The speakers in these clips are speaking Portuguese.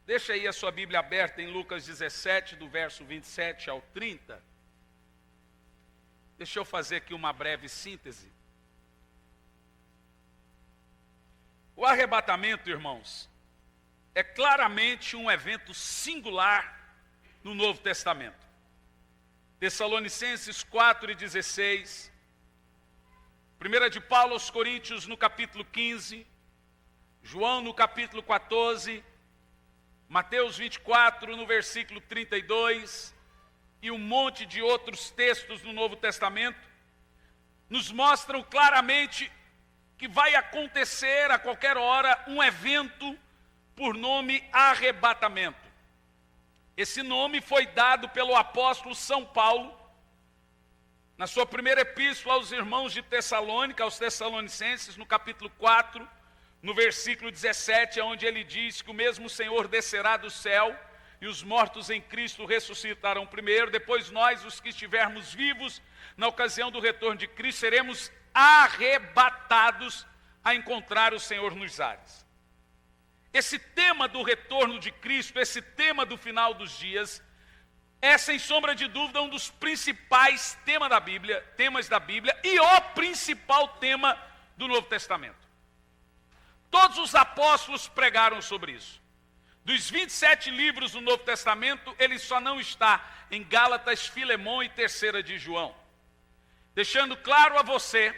Deixa aí a sua Bíblia aberta em Lucas 17, do verso 27 ao 30. Deixa eu fazer aqui uma breve síntese. O arrebatamento, irmãos, é claramente um evento singular no Novo Testamento. Tessalonicenses 4:16, 1 de Paulo aos Coríntios no capítulo 15, João no capítulo 14, Mateus 24 no versículo 32 e um monte de outros textos no Novo Testamento nos mostram claramente que vai acontecer a qualquer hora um evento por nome arrebatamento. Esse nome foi dado pelo apóstolo São Paulo na sua primeira epístola aos irmãos de Tessalônica, aos Tessalonicenses, no capítulo 4, no versículo 17, onde ele diz que o mesmo Senhor descerá do céu e os mortos em Cristo ressuscitarão primeiro, depois nós, os que estivermos vivos, na ocasião do retorno de Cristo, seremos arrebatados a encontrar o Senhor nos ares. Esse tema do retorno de Cristo, esse tema do final dos dias, é sem sombra de dúvida um dos principais temas da Bíblia e o principal tema do Novo Testamento. Todos os apóstolos pregaram sobre isso. Dos 27 livros do Novo Testamento, ele só não está em Gálatas, Filemão e 3ª de João. Deixando claro a você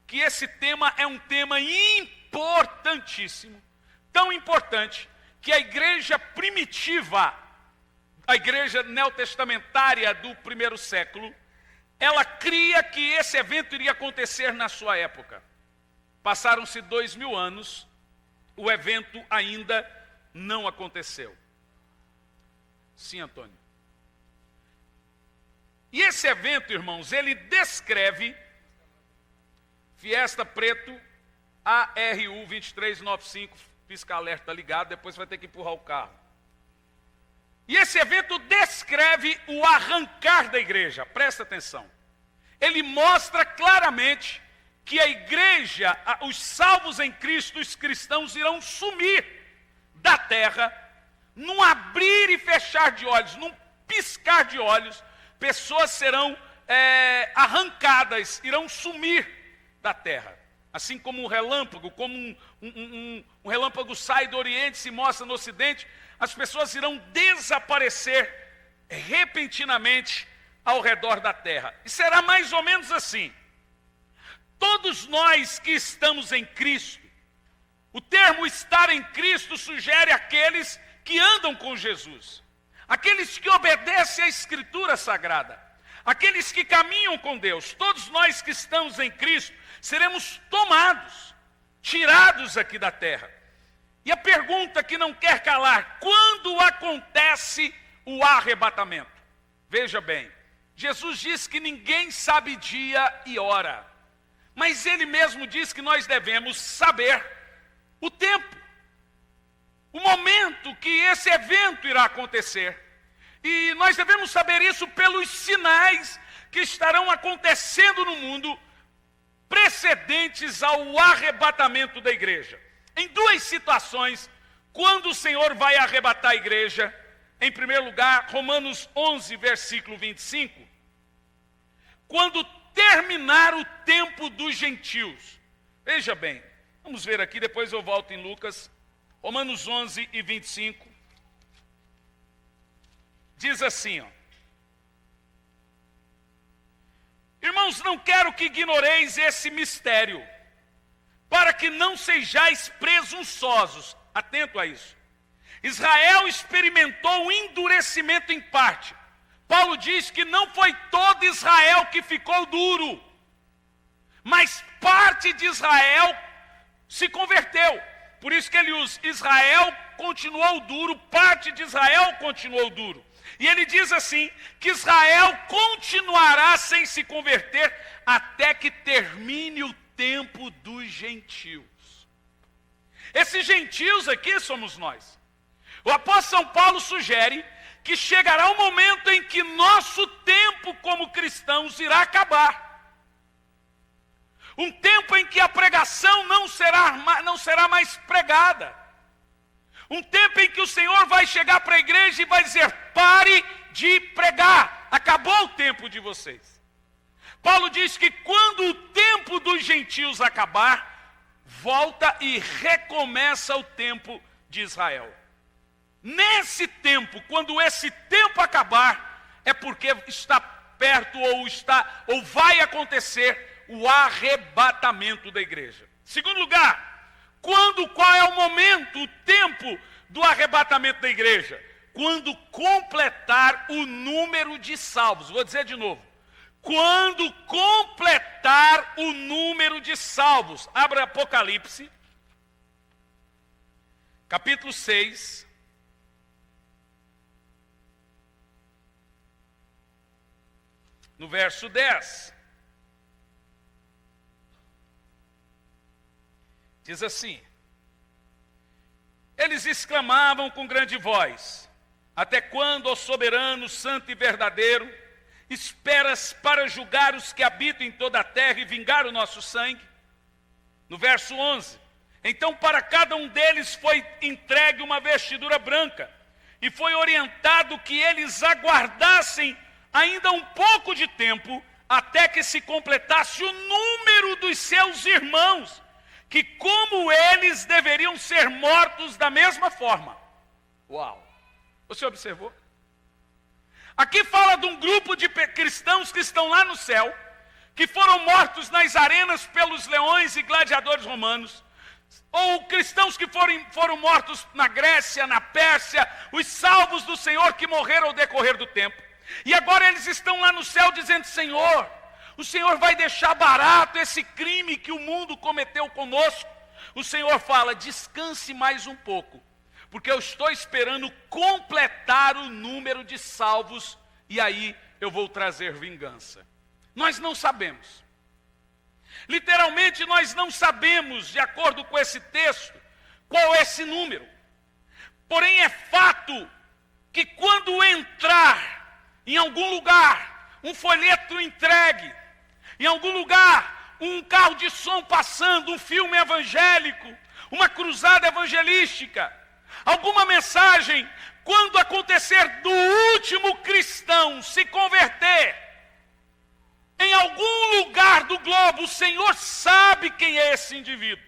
que esse tema é um tema importantíssimo, tão importante, que a igreja primitiva, a igreja neotestamentária do primeiro século, ela cria que esse evento iria acontecer na sua época. Passaram-se 2000 anos, o evento ainda não aconteceu. Sim, Antônio. E esse evento, irmãos, ele descreve Fiesta Preto ARU 2395, pisca-alerta ligado, depois vai ter que empurrar o carro. E esse evento descreve o arrancar da igreja, presta atenção. Ele mostra claramente que a igreja, os salvos em Cristo, os cristãos, irão sumir da terra, num abrir e fechar de olhos, num piscar de olhos, pessoas serão arrancadas, irão sumir da terra. Assim como um relâmpago, como um relâmpago sai do Oriente e se mostra no Ocidente, as pessoas irão desaparecer repentinamente ao redor da terra. E será mais ou menos assim. Todos nós que estamos em Cristo, o termo estar em Cristo sugere aqueles que andam com Jesus, aqueles que obedecem à Escritura Sagrada, aqueles que caminham com Deus. Todos nós que estamos em Cristo seremos tomados, tirados aqui da terra. E a pergunta que não quer calar: quando acontece o arrebatamento? Veja bem, Jesus diz que ninguém sabe dia e hora, mas ele mesmo diz que nós devemos saber o tempo, o momento que esse evento irá acontecer. E nós devemos saber isso pelos sinais que estarão acontecendo no mundo precedentes ao arrebatamento da igreja. Em duas situações, quando o Senhor vai arrebatar a igreja, em primeiro lugar, Romanos 11, versículo 25, quando terminar o tempo dos gentios. Veja bem, vamos ver aqui, depois eu volto em Lucas, Romanos 11 e 25, diz assim, irmãos, não quero que ignoreis esse mistério, para que não sejais presunçosos. Atento a isso. Israel experimentou o endurecimento em parte. Paulo diz que não foi todo Israel que ficou duro, mas parte de Israel se converteu. Por isso que ele usa: Israel continuou duro, parte de Israel continuou duro. E ele diz assim, que Israel continuará sem se converter até que termine o tempo dos gentios. Esses gentios aqui somos nós. O apóstolo São Paulo sugere que chegará um momento em que nosso tempo como cristãos irá acabar. Um tempo em que a pregação não será mais pregada. Um tempo em que o Senhor vai chegar para a igreja e vai dizer: pare de pregar, acabou o tempo de vocês. Paulo diz que quando o tempo dos gentios acabar, volta e recomeça o tempo de Israel. Nesse tempo, quando esse tempo acabar, é porque está perto ou vai acontecer o arrebatamento da igreja. Segundo lugar, qual é o momento, o tempo do arrebatamento da igreja? Quando completar o número de salvos. Vou dizer de novo. Quando completar o número de salvos. Abra Apocalipse, capítulo 6. No verso 10. Diz assim: eles exclamavam com grande voz: até quando, ó soberano, santo e verdadeiro, esperas para julgar os que habitam em toda a terra e vingar o nosso sangue? No verso 11: então para cada um deles foi entregue uma vestidura branca, e foi orientado que eles aguardassem ainda um pouco de tempo, até que se completasse o número dos seus irmãos, que como eles deveriam ser mortos da mesma forma. Uau! Você observou? Aqui fala de um grupo de cristãos que estão lá no céu, que foram mortos nas arenas pelos leões e gladiadores romanos, ou cristãos que foram mortos na Grécia, na Pérsia, os salvos do Senhor que morreram ao decorrer do tempo. E agora eles estão lá no céu dizendo: Senhor, o Senhor vai deixar barato esse crime que o mundo cometeu conosco? O Senhor fala: descanse mais um pouco, porque eu estou esperando completar o número de salvos, e aí eu vou trazer vingança. Nós não sabemos. Literalmente nós não sabemos, de acordo com esse texto, qual é esse número. Porém é fato que quando entrar em algum lugar um folheto entregue, em algum lugar um carro de som passando, um filme evangélico, uma cruzada evangelística, alguma mensagem, quando acontecer do último cristão se converter, em algum lugar do globo, o Senhor sabe quem é esse indivíduo.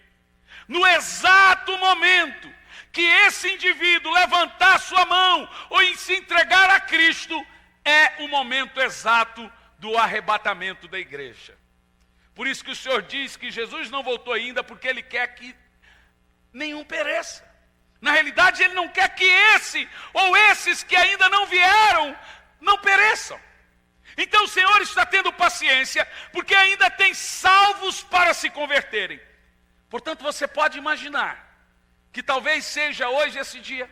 No exato momento que esse indivíduo levantar sua mão ou em se entregar a Cristo, é o momento exato do arrebatamento da igreja. Por isso que o Senhor diz que Jesus não voltou ainda, porque Ele quer que nenhum pereça. Na realidade, Ele não quer que esse ou esses que ainda não vieram, não pereçam. Então o Senhor está tendo paciência, porque ainda tem salvos para se converterem. Portanto, você pode imaginar que talvez seja hoje esse dia.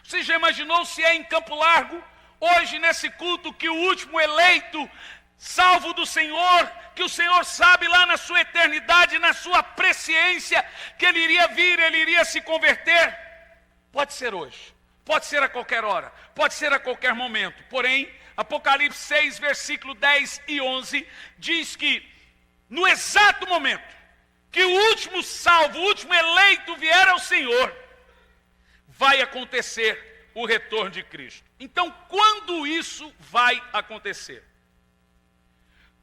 Você já imaginou se é em Campo Largo, hoje nesse culto, que o último eleito, salvo do Senhor, que o Senhor sabe lá na sua eternidade, na sua presciência, que ele iria vir, ele iria se converter? Pode ser hoje, pode ser a qualquer hora, pode ser a qualquer momento. Porém, Apocalipse 6, versículo 10 e 11, diz que no exato momento que o último salvo, o último eleito vier ao Senhor, vai acontecer o retorno de Cristo. Então, quando isso vai acontecer?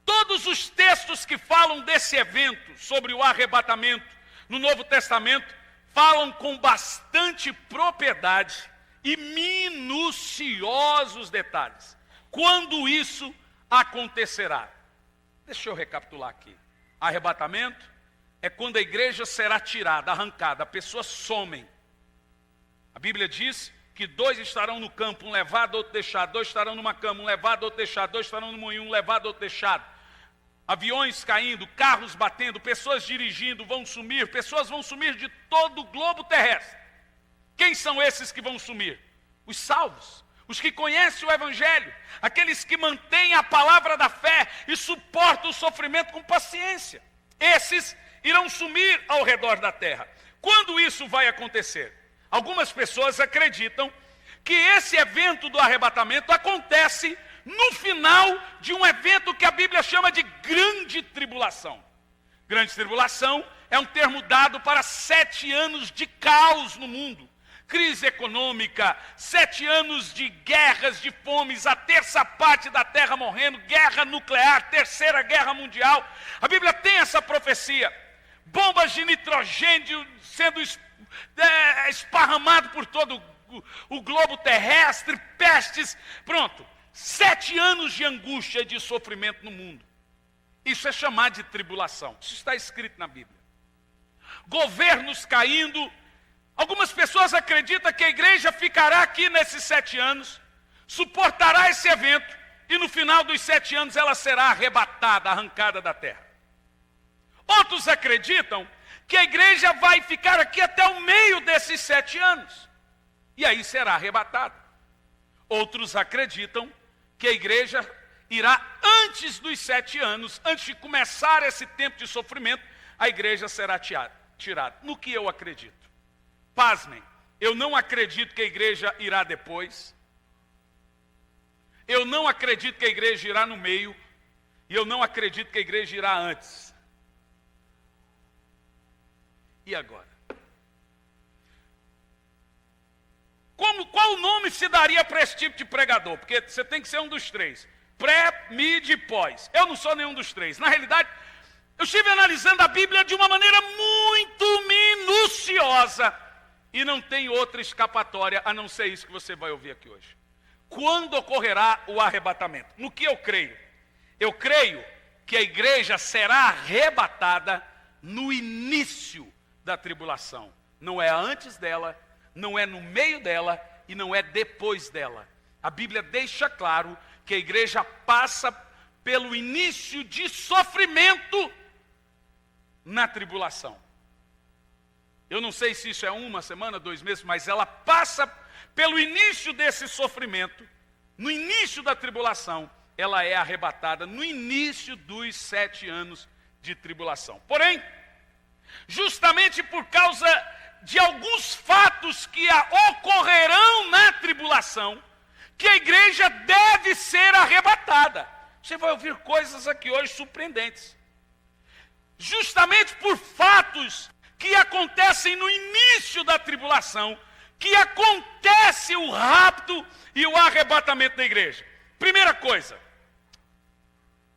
Todos os textos que falam desse evento, sobre o arrebatamento, no Novo Testamento, falam com bastante propriedade e minuciosos detalhes. Quando isso acontecerá? Deixa eu recapitular aqui. Arrebatamento é quando a igreja será tirada, arrancada, pessoas somem. A Bíblia diz que 2 estarão no campo, um levado, outro deixado. 2 estarão numa cama, um levado, outro deixado. 2 estarão no moinho, um levado, outro deixado. Aviões caindo, carros batendo, pessoas dirigindo, vão sumir. Pessoas vão sumir de todo o globo terrestre. Quem são esses que vão sumir? Os salvos, os que conhecem o Evangelho, aqueles que mantêm a palavra da fé e suportam o sofrimento com paciência. Esses irão sumir ao redor da terra. Quando isso vai acontecer? Algumas pessoas acreditam que esse evento do arrebatamento acontece no final de um evento que a Bíblia chama de grande tribulação. Grande tribulação é um termo dado para 7 anos de caos no mundo. Crise econômica, 7 anos de guerras, de fomes, a terça parte da terra morrendo, guerra nuclear, terceira guerra mundial. A Bíblia tem essa profecia. Bombas de nitrogênio sendo esparramado por todo o globo terrestre, pestes. Pronto, 7 anos de angústia e de sofrimento no mundo. Isso é chamado de tribulação. Isso está escrito na Bíblia. Governos caindo. Algumas pessoas acreditam que a igreja ficará aqui nesses 7 anos, suportará esse evento, e no final dos 7 anos ela será arrebatada, arrancada da terra. Outros acreditam que a igreja vai ficar aqui até o meio desses 7 anos, e aí será arrebatada. Outros acreditam que a igreja irá antes dos 7 anos, antes de começar esse tempo de sofrimento, a igreja será tirada. No que eu acredito? Pasmem, eu não acredito que a igreja irá depois. Eu não acredito que a igreja irá no meio. E eu não acredito que a igreja irá antes. E agora? Qual nome se daria para esse tipo de pregador? Porque você tem que ser um dos 3. Pré, mid e pós. Eu não sou nenhum dos 3. Na realidade, eu estive analisando a Bíblia de uma maneira muito minuciosa. E não tem outra escapatória, a não ser isso que você vai ouvir aqui hoje. Quando ocorrerá o arrebatamento? No que eu creio? Eu creio que a igreja será arrebatada no início da tribulação. Não é antes dela, não é no meio dela e não é depois dela. A Bíblia deixa claro que a igreja passa pelo início de sofrimento na tribulação. Eu não sei se isso é 1 semana, 2 meses, mas ela passa pelo início desse sofrimento, no início da tribulação, ela é arrebatada no início dos 7 anos de tribulação. Porém, justamente por causa de alguns fatos que ocorrerão na tribulação, que a igreja deve ser arrebatada. Você vai ouvir coisas aqui hoje surpreendentes. Justamente por fatos que acontecem no início da tribulação, que acontece o rapto e o arrebatamento da igreja. Primeira coisa,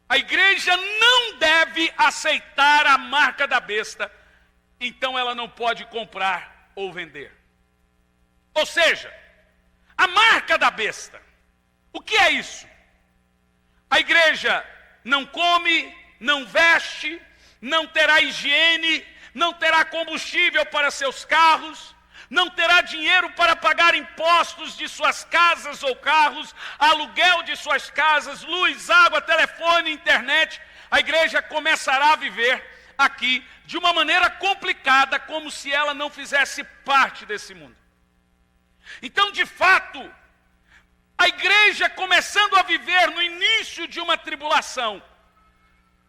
a igreja não deve aceitar a marca da besta, então ela não pode comprar ou vender. Ou seja, a marca da besta, o que é isso? A igreja não come, não veste, não terá higiene, não terá combustível para seus carros, não terá dinheiro para pagar impostos de suas casas ou carros, aluguel de suas casas, luz, água, telefone, internet. A igreja começará a viver aqui de uma maneira complicada, como se ela não fizesse parte desse mundo. Então, de fato, a igreja começando a viver no início de uma tribulação,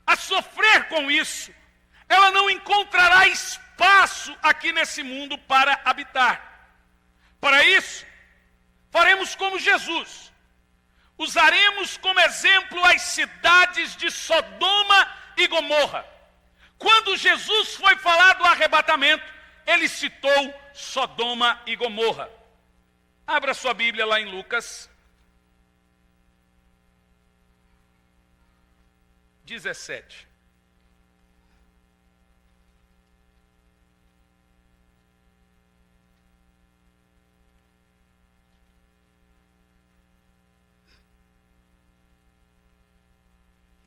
a sofrer com isso, ela não encontrará espaço aqui nesse mundo para habitar. Para isso, faremos como Jesus. Usaremos como exemplo as cidades de Sodoma e Gomorra. Quando Jesus foi falar do arrebatamento, ele citou Sodoma e Gomorra. Abra sua Bíblia lá em Lucas 17.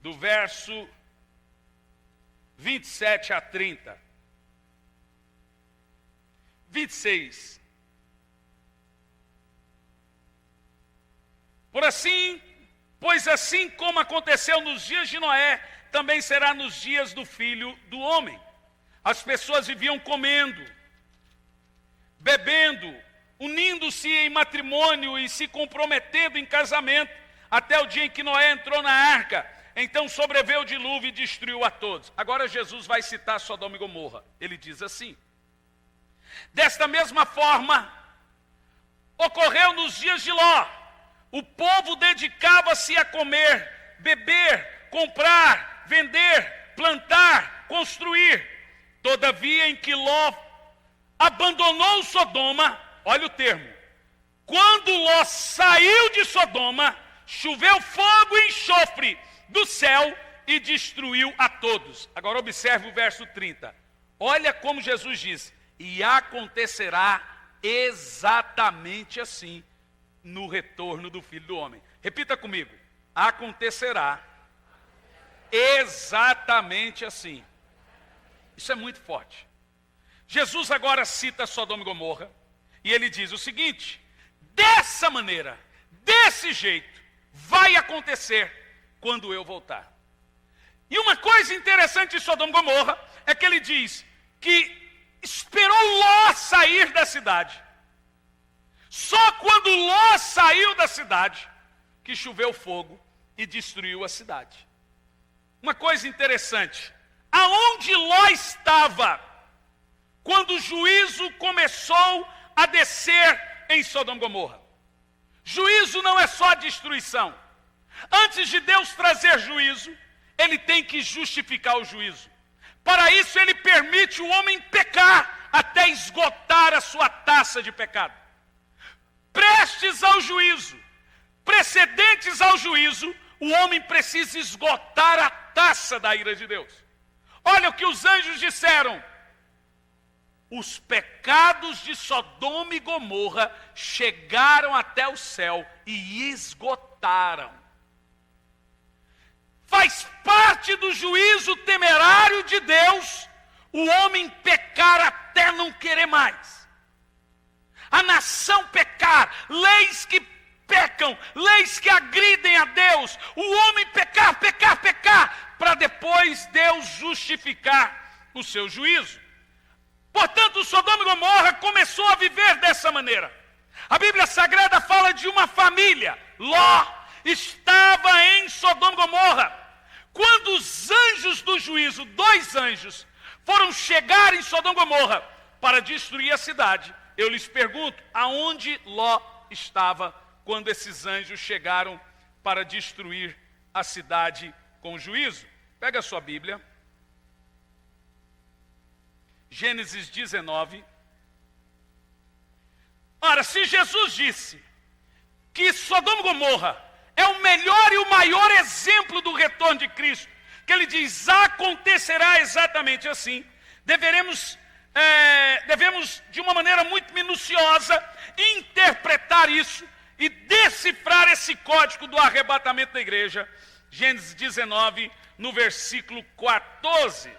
Do verso 27 a 30. 26. Pois assim como aconteceu nos dias de Noé, também será nos dias do Filho do Homem. As pessoas viviam comendo, bebendo, unindo-se em matrimônio e se comprometendo em casamento, até o dia em que Noé entrou na arca. Então sobreveio o dilúvio e destruiu a todos. Agora Jesus vai citar Sodoma e Gomorra. Ele diz assim: desta mesma forma, ocorreu nos dias de Ló. O povo dedicava-se a comer, beber, comprar, vender, plantar, construir. Todavia, em que Ló abandonou Sodoma, olha o termo, quando Ló saiu de Sodoma, choveu fogo e enxofre do céu e destruiu a todos. Agora observe o verso 30. Olha como Jesus diz: e acontecerá exatamente assim no retorno do Filho do Homem. Repita comigo: acontecerá exatamente assim. Isso é muito forte. Jesus agora cita Sodoma e Gomorra, e ele diz o seguinte: dessa maneira, desse jeito, vai acontecer quando eu voltar. E uma coisa interessante de Sodoma e Gomorra é que ele diz que esperou Ló sair da cidade. Só quando Ló saiu da cidade que choveu fogo e destruiu a cidade. Uma coisa interessante, aonde Ló estava quando o juízo começou a descer em Sodoma e Gomorra? Juízo não é só destruição. Antes de Deus trazer juízo, ele tem que justificar o juízo. Para isso ele permite o homem pecar até esgotar a sua taça de pecado. Prestes ao juízo, precedentes ao juízo, o homem precisa esgotar a taça da ira de Deus. Olha o que os anjos disseram: os pecados de Sodoma e Gomorra chegaram até o céu e esgotaram. Faz parte do juízo temerário de Deus o homem pecar até não querer mais. A nação pecar, leis que pecam, leis que agridem a Deus, o homem pecar, para depois Deus justificar o seu juízo. Portanto, Sodoma e Gomorra começou a viver dessa maneira. A Bíblia Sagrada fala de uma família. Ló estava em Sodoma e Gomorra. Quando os anjos do juízo, 2 anjos, foram chegar em Sodoma e Gomorra para destruir a cidade, eu lhes pergunto, aonde Ló estava quando esses anjos chegaram para destruir a cidade com juízo? Pega a sua Bíblia. Gênesis 19. Ora, se Jesus disse que Sodoma e Gomorra é o melhor e o maior exemplo do retorno de Cristo, que ele diz, acontecerá exatamente assim, devemos de uma maneira muito minuciosa interpretar isso e decifrar esse código do arrebatamento da igreja. Gênesis 19, no versículo 14,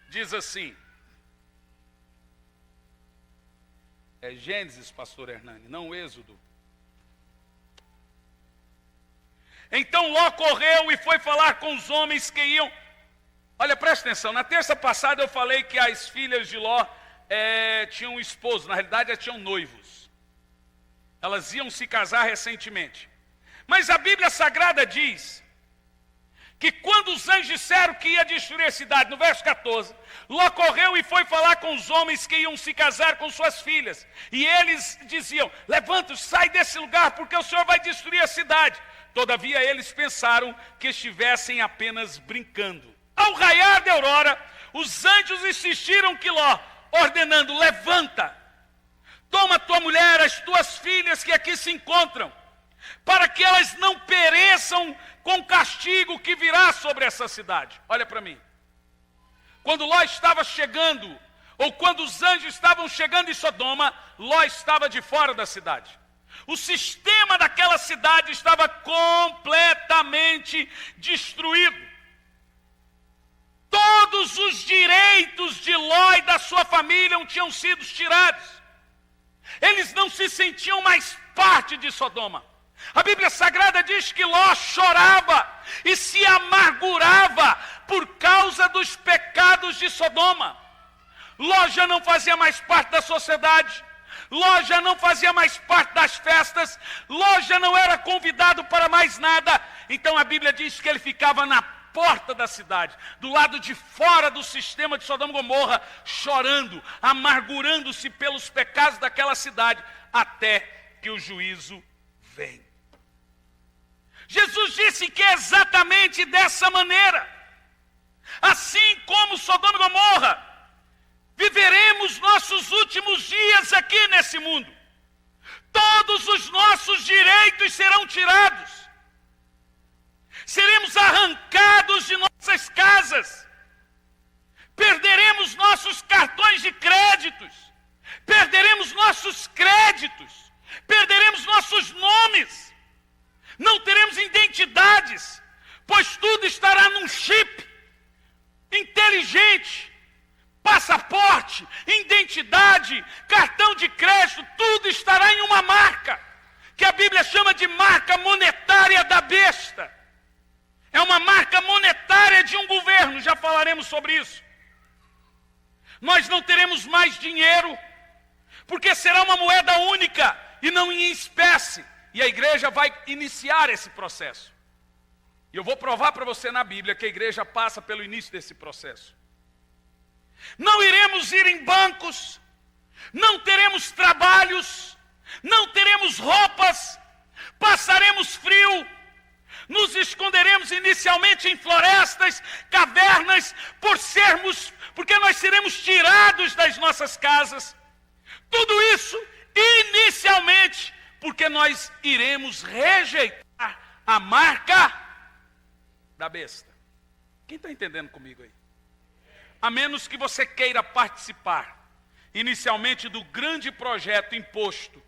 diz assim, é Gênesis, pastor Hernani, não Êxodo. Então Ló correu e foi falar com os homens que iam. Olha, presta atenção, na terça passada eu falei que as filhas de Ló tinham um esposo, na realidade elas tinham noivos. Elas iam se casar recentemente. Mas a Bíblia Sagrada diz que quando os anjos disseram que ia destruir a cidade, no verso 14, Ló correu e foi falar com os homens que iam se casar com suas filhas. E eles diziam, levanta-se, sai desse lugar, porque o Senhor vai destruir a cidade. Todavia eles pensaram que estivessem apenas brincando. Ao raiar de aurora, os anjos insistiram que Ló, ordenando, levanta, toma tua mulher, as tuas filhas que aqui se encontram, para que elas não pereçam com o castigo que virá sobre essa cidade. Olha para mim. Quando Ló estava chegando, ou quando os anjos estavam chegando em Sodoma, Ló estava de fora da cidade. O sistema daquela cidade estava completamente destruído. Todos os direitos de Ló e da sua família tinham sido tirados. Eles não se sentiam mais parte de Sodoma. A Bíblia Sagrada diz que Ló chorava e se amargurava por causa dos pecados de Sodoma. Ló já não fazia mais parte da sociedade. Ló já não fazia mais parte das festas. Ló já não era convidado para mais nada. Então a Bíblia diz que ele ficava na porta da cidade, do lado de fora do sistema de Sodoma e Gomorra, chorando, amargurando-se pelos pecados daquela cidade, até que o juízo vem. Jesus disse que é exatamente dessa maneira. Assim como Sodoma e Gomorra viveremos nossos últimos dias aqui nesse mundo. Todos os nossos direitos serão tirados. Seremos arrancados de nossas casas. Perderemos nossos cartões de créditos. Perderemos nossos créditos. Perderemos nossos nomes. Não teremos identidades, pois tudo estará num chip inteligente. Passaporte, identidade, cartão de crédito, tudo estará em uma marca, que a Bíblia chama de marca monetária da besta. É uma marca monetária de um governo, já falaremos sobre isso. Nós não teremos mais dinheiro, porque será uma moeda única e não em espécie. E a igreja vai iniciar esse processo. E eu vou provar para você na Bíblia que a igreja passa pelo início desse processo. Não iremos ir em bancos, não teremos trabalhos, não teremos roupas, passaremos frio, nos esconderemos inicialmente em florestas, cavernas, porque nós seremos tirados das nossas casas. Tudo isso inicialmente porque nós iremos rejeitar a marca da besta. Quem está entendendo comigo aí? A menos que você queira participar, inicialmente, do grande projeto imposto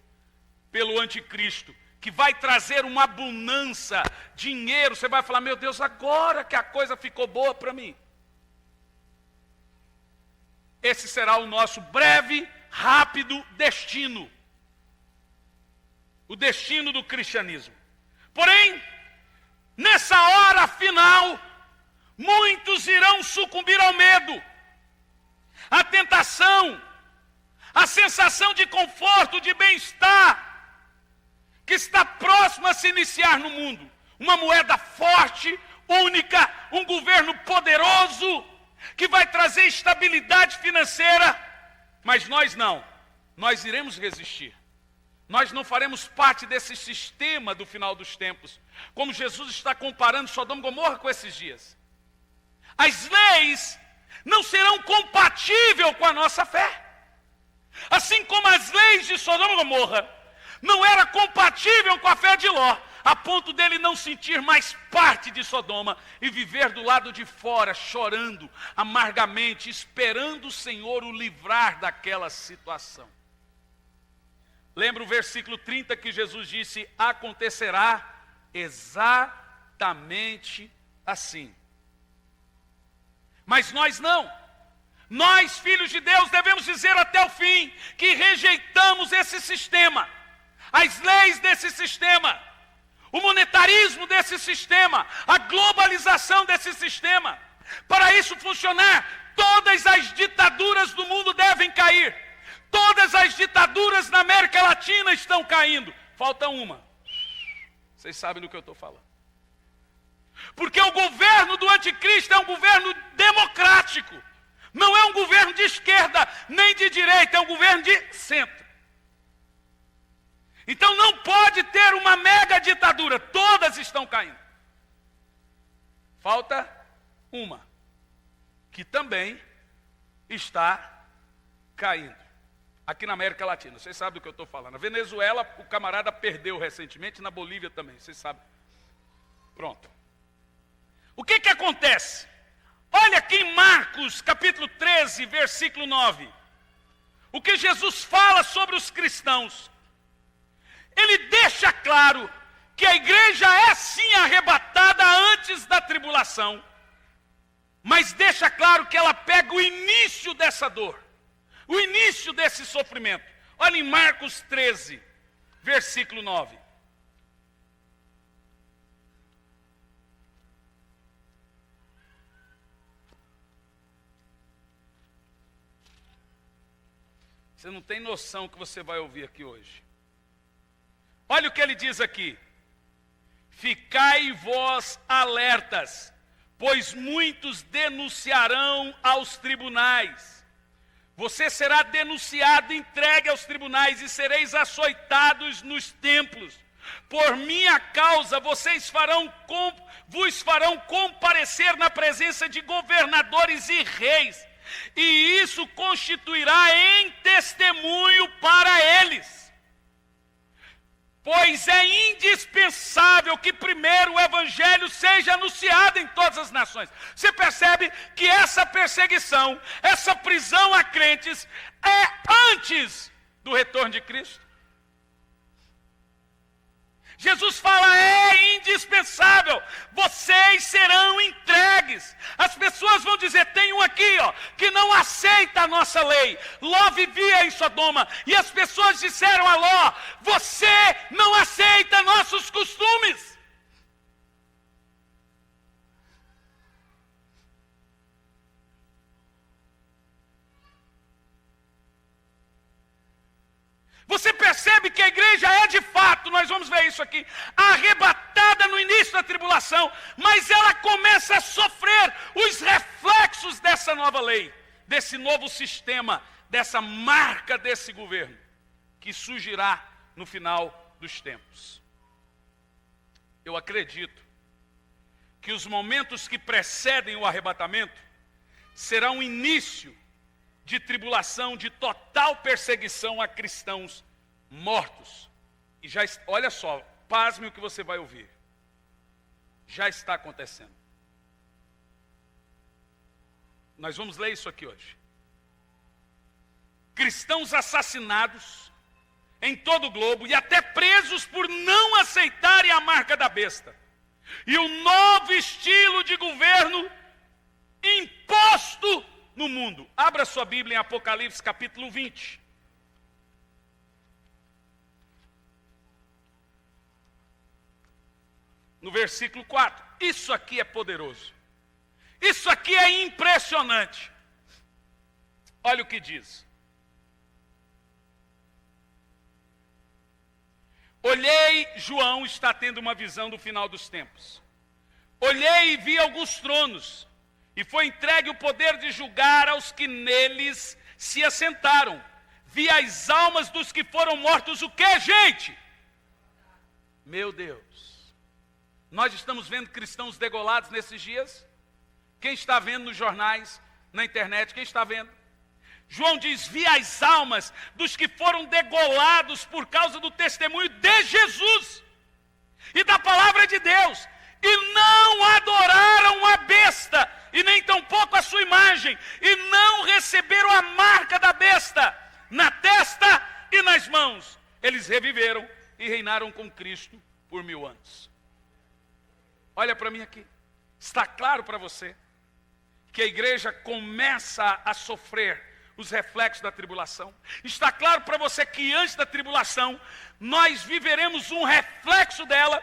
pelo anticristo, que vai trazer uma abundância, dinheiro, você vai falar, meu Deus, agora que a coisa ficou boa para mim. Esse será o nosso breve, rápido destino. O destino do cristianismo. Porém, nessa hora final, muitos irão sucumbir ao medo, à tentação, à sensação de conforto, de bem-estar, que está próximo a se iniciar no mundo. Uma moeda forte, única, um governo poderoso, que vai trazer estabilidade financeira, mas nós não. Nós iremos resistir. Nós não faremos parte desse sistema do final dos tempos, como Jesus está comparando Sodoma e Gomorra com esses dias. As leis não serão compatíveis com a nossa fé. Assim como as leis de Sodoma e Gomorra não eram compatíveis com a fé de Ló, a ponto dele não sentir mais parte de Sodoma e viver do lado de fora, chorando amargamente, esperando o Senhor o livrar daquela situação. Lembra o versículo 30 que Jesus disse, acontecerá exatamente assim. Mas nós não. Nós, filhos de Deus, devemos dizer até o fim que rejeitamos esse sistema, as leis desse sistema, o monetarismo desse sistema, a globalização desse sistema. Para isso funcionar, todas as ditaduras do mundo devem cair. Todas as ditaduras na América Latina estão caindo. Falta uma. Vocês sabem do que eu estou falando. Porque o governo do anticristo é um governo democrático. Não é um governo de esquerda nem de direita, é um governo de centro. Então não pode ter uma mega ditadura, todas estão caindo. Falta uma, que também está caindo. Aqui na América Latina, vocês sabem do que eu estou falando. Na Venezuela, o camarada perdeu recentemente, na Bolívia também, vocês sabem. Pronto. O que acontece? Olha aqui em Marcos, capítulo 13, versículo 9. O que Jesus fala sobre os cristãos. Ele deixa claro que a igreja é sim arrebatada antes da tribulação, mas deixa claro que ela pega o início dessa dor, o início desse sofrimento. Olha em Marcos 13, versículo 9. Você não tem noção que você vai ouvir aqui hoje. Olha o que ele diz aqui. Ficai vós alertas, pois muitos denunciarão aos tribunais. Você será denunciado, entregue aos tribunais e sereis açoitados nos templos. Por minha causa, vos farão comparecer na presença de governadores e reis, e isso constituirá em testemunho para eles. Pois é indispensável que primeiro o evangelho seja anunciado em todas as nações. Você percebe que essa perseguição, essa prisão a crentes, é antes do retorno de Cristo? Jesus fala, é indispensável, vocês serão entregues. As pessoas vão dizer, tem um aqui, que não aceita a nossa lei. Ló vivia em Sodoma, e as pessoas disseram a Ló, você não aceita nossos costumes. Você percebe que a igreja é de fato, nós vamos ver isso aqui, arrebatada no início da tribulação, mas ela começa a sofrer os reflexos dessa nova lei, desse novo sistema, dessa marca desse governo, que surgirá no final dos tempos. Eu acredito que os momentos que precedem o arrebatamento serão um início de tribulação, de total perseguição a cristãos mortos. E já, olha só, pasme o que você vai ouvir. Já está acontecendo. Nós vamos ler isso aqui hoje. Cristãos assassinados em todo o globo e até presos por não aceitarem a marca da besta. E o novo estilo de governo imposto no mundo. Abra sua Bíblia em Apocalipse capítulo 20. No versículo 4. Isso aqui é poderoso. Isso aqui é impressionante. Olha o que diz. Olhei, João está tendo uma visão do final dos tempos. Olhei e vi alguns tronos, e foi entregue o poder de julgar aos que neles se assentaram. Vi as almas dos que foram mortos, o que, gente? Meu Deus. Nós estamos vendo cristãos degolados nesses dias? Quem está vendo nos jornais, na internet, quem está vendo? João diz, vi as almas dos que foram degolados por causa do testemunho de Jesus e da palavra de Deus, e não adoraram a besta, e nem tampouco a sua imagem, e não receberam a marca da besta na testa e nas mãos. Eles reviveram e reinaram com Cristo por 1000 anos. Olha para mim aqui. Está claro para você que a igreja começa a sofrer os reflexos da tribulação? Está claro para você que antes da tribulação nós viveremos um reflexo dela,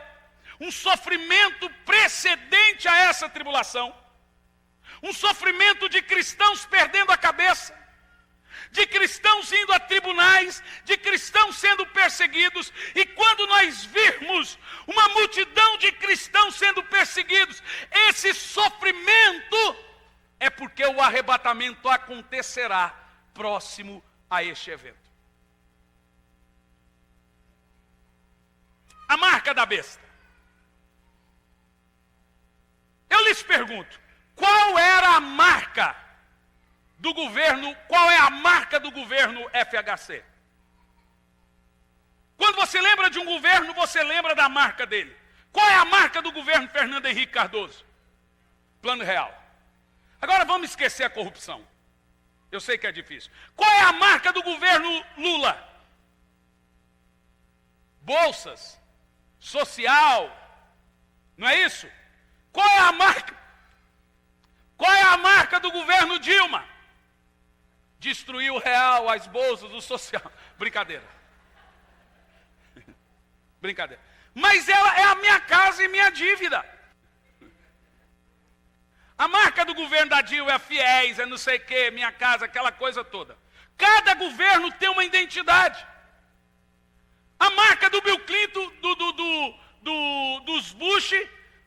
um sofrimento precedente a essa tribulação, um sofrimento de cristãos perdendo a cabeça, de cristãos indo a tribunais, de cristãos sendo perseguidos, e quando nós virmos uma multidão de cristãos sendo perseguidos, esse sofrimento é porque o arrebatamento acontecerá próximo a este evento. A marca da besta. Eu lhes pergunto, qual era a marca do governo, qual é a marca do governo FHC? Quando você lembra de um governo, você lembra da marca dele. Qual é a marca do governo Fernando Henrique Cardoso? Plano Real. Agora vamos esquecer a corrupção. Eu sei que é difícil. Qual é a marca do governo Lula? Bolsas, social, não é isso? Qual é a marca? Qual é a marca do governo Dilma? Destruiu o real, as bolsas, o social. Brincadeira. Brincadeira. Mas ela é a minha casa e minha dívida. A marca do governo da Dilma é fiéis, é não sei o quê, minha casa, aquela coisa toda. Cada governo tem uma identidade. A marca do Bill Clinton, dos Bush,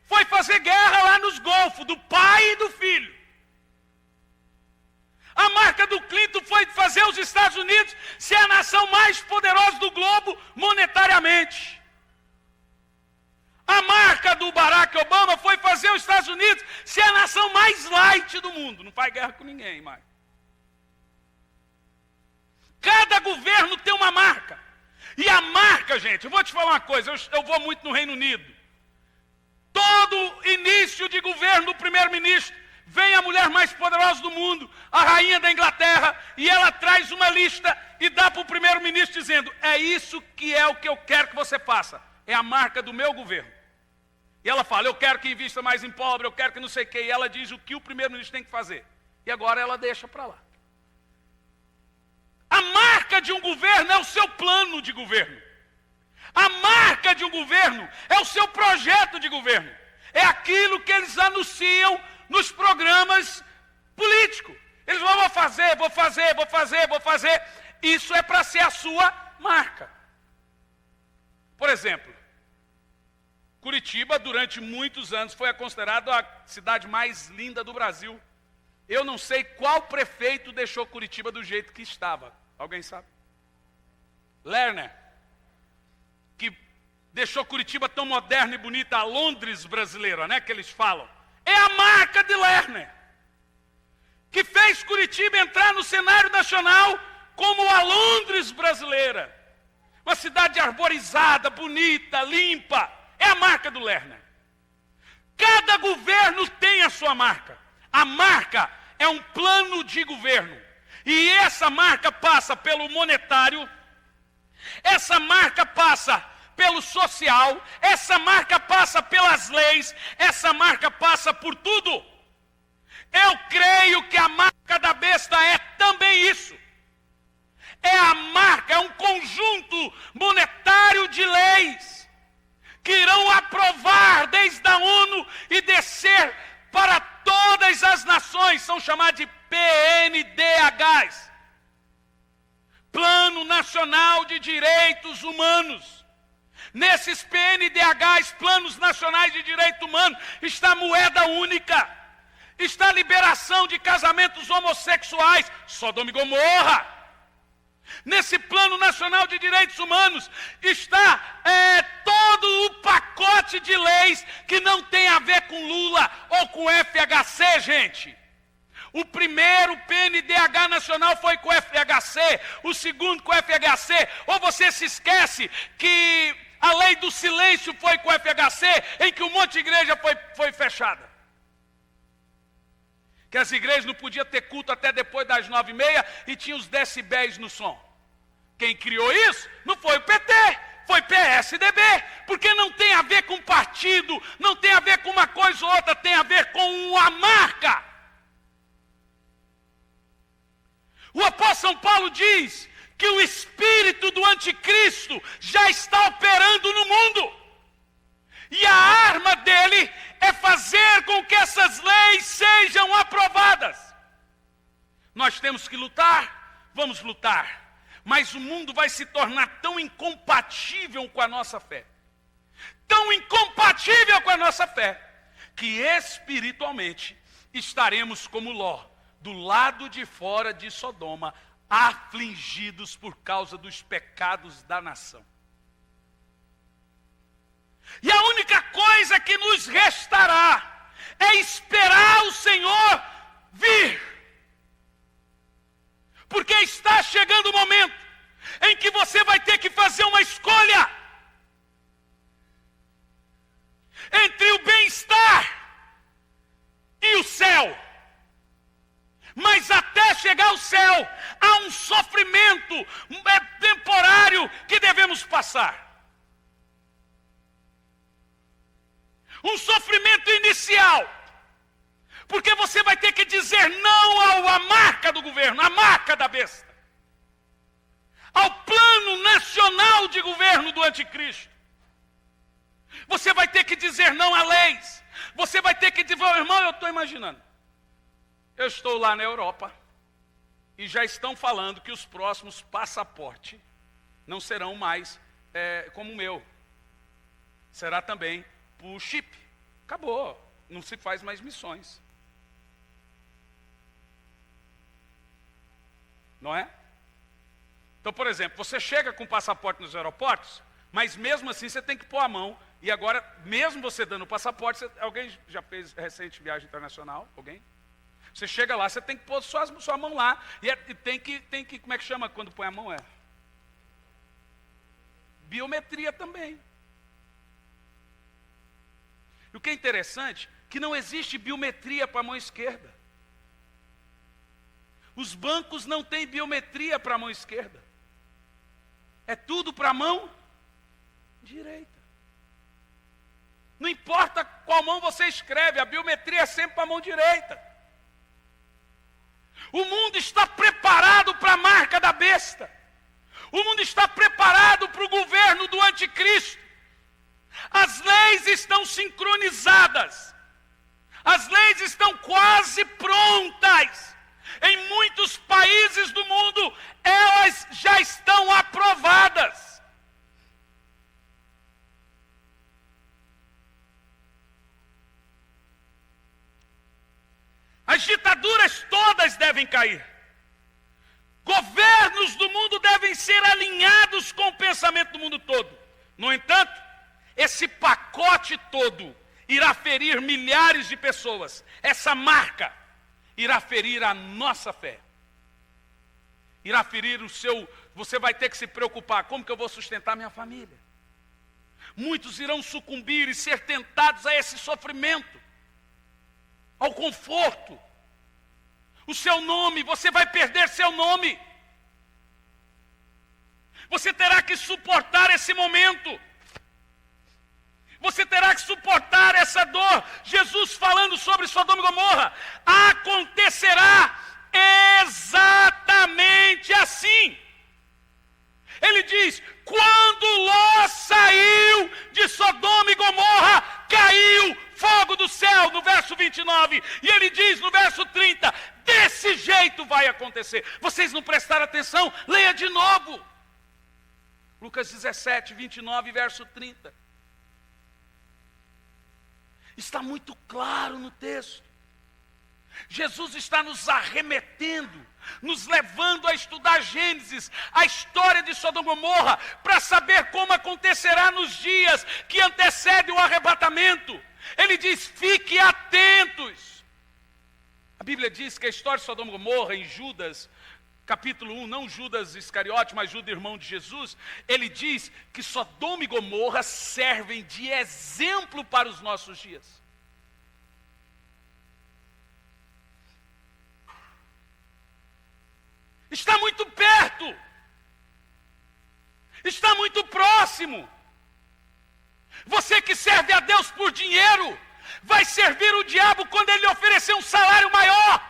foi fazer guerra lá nos Golfos, do pai e do filho. A marca do Clinton foi fazer os Estados Unidos ser a nação mais poderosa do globo monetariamente. A marca do Barack Obama foi fazer os Estados Unidos ser a nação mais light do mundo. Não faz guerra com ninguém mais. Cada governo tem uma marca. E a marca, gente, eu vou te falar uma coisa, eu vou muito no Reino Unido. Todo início de governo do primeiro-ministro, vem a mulher mais poderosa do mundo, a rainha da Inglaterra, e ela traz uma lista e dá para o primeiro-ministro dizendo, é isso que é o que eu quero que você faça. É a marca do meu governo. E ela fala, eu quero que invista mais em pobre, eu quero que não sei o quê. E ela diz o que o primeiro-ministro tem que fazer. E agora ela deixa para lá. A marca de um governo é o seu plano de governo. A marca de um governo é o seu projeto de governo. É aquilo que eles anunciam nos programas políticos. Eles vão fazer, vou fazer, vou fazer, vou fazer. Isso é para ser a sua marca. Por exemplo, Curitiba, durante muitos anos, foi considerada a cidade mais linda do Brasil. Eu não sei qual prefeito deixou Curitiba do jeito que estava. Alguém sabe? Lerner, que deixou Curitiba tão moderna e bonita, a Londres brasileira, né, que eles falam. É a marca de Lerner, que fez Curitiba entrar no cenário nacional como a Londres brasileira. Uma cidade arborizada, bonita, limpa. É a marca do Lerner. Cada governo tem a sua marca. A marca é um plano de governo. E essa marca passa pelo monetário, essa marca passa pelo social, essa marca passa pelas leis, essa marca passa por tudo. Eu creio que a marca da besta é também isso. É a marca, é um conjunto monetário de leis que irão aprovar desde a ONU e descer para todas as nações, são chamadas de PNDHs, Plano Nacional de Direitos Humanos. Nesses PNDHs, Planos Nacionais de Direito Humano, está moeda única, está a liberação de casamentos homossexuais, Sodoma e Gomorra. Nesse Plano Nacional de Direitos Humanos está todo o pacote de leis que não tem a ver com Lula ou com FHC, gente. O primeiro PNDH nacional foi com o FHC, o segundo com o FHC. Ou você se esquece que a lei do silêncio foi com o FHC, em que um monte de igreja foi fechada. Que as igrejas não podiam ter culto até depois das 9h30 e tinha os decibéis no som. Quem criou isso não foi o PT, foi PSDB, porque não tem a ver com partido, não tem a ver com uma coisa ou outra, tem a ver com a marca. O apóstolo São Paulo diz que o espírito do anticristo já está operando no mundo. E a arma dele é fazer com que essas leis sejam aprovadas. Nós temos que lutar, vamos lutar. Mas o mundo vai se tornar tão incompatível com a nossa fé. Tão incompatível com a nossa fé, que espiritualmente estaremos como Ló, do lado de fora de Sodoma, afligidos por causa dos pecados da nação. E a única coisa que nos restará é esperar o Senhor vir. Porque está chegando o momento em que você vai ter que fazer uma escolha entre o bem-estar e o céu. Mas até chegar ao céu, há um sofrimento temporário que devemos passar. Um sofrimento inicial. Porque você vai ter que dizer não à marca do governo, à marca da besta. Ao plano nacional de governo do anticristo. Você vai ter que dizer não a leis. Você vai ter que dizer, irmão, eu estou imaginando. Eu estou lá na Europa e já estão falando que os próximos passaportes não serão mais como o meu. Será também por chip. Acabou, não se faz mais missões. Não é? Então, por exemplo, você chega com o passaporte nos aeroportos, mas mesmo assim você tem que pôr a mão. E agora, mesmo você dando o passaporte, alguém já fez recente viagem internacional? Alguém? Você chega lá, você tem que pôr sua mão lá. E tem que, como é que chama quando põe a mão? Biometria também. E o que é interessante, que não existe biometria para a mão esquerda. Os bancos não têm biometria para a mão esquerda. É tudo para a mão direita. Não importa qual mão você escreve, a biometria é sempre para a mão direita. O mundo está preparado para a marca da besta. O mundo está preparado para o governo do anticristo. As leis estão sincronizadas. As leis estão quase prontas. Em muitos países do mundo, elas já estão aprovadas. As ditaduras todas devem cair. Governos do mundo devem ser alinhados com o pensamento do mundo todo. No entanto, esse pacote todo irá ferir milhares de pessoas. Essa marca irá ferir a nossa fé. Irá ferir o seu... Você vai ter que se preocupar. Como que eu vou sustentar minha família? Muitos irão sucumbir e ser tentados a esse sofrimento, ao conforto. O seu nome, você vai perder seu nome. Você terá que suportar esse momento. Você terá que suportar essa dor. Jesus falando sobre Sodoma e Gomorra. Acontecerá exatamente assim. Ele diz, quando Ló saiu de Sodoma e Gomorra, caiu fogo do céu, no verso 29. E ele diz no verso 30, desse jeito vai acontecer. Vocês não prestaram atenção? Leia de novo. Lucas 17, 29, verso 30. Está muito claro no texto. Jesus está nos arremetendo, nos levando a estudar Gênesis, a história de Sodoma e Gomorra, para saber como acontecerá nos dias que antecedem o arrebatamento. Ele diz, fiquem atentos. A Bíblia diz que a história de Sodoma e Gomorra, em Judas, capítulo 1, não Judas Iscariote, mas Judas, irmão de Jesus, ele diz que Sodoma e Gomorra servem de exemplo para os nossos dias. Está muito perto. Está muito próximo. Você que serve a Deus por dinheiro, vai servir o diabo quando ele lhe oferecer um salário maior.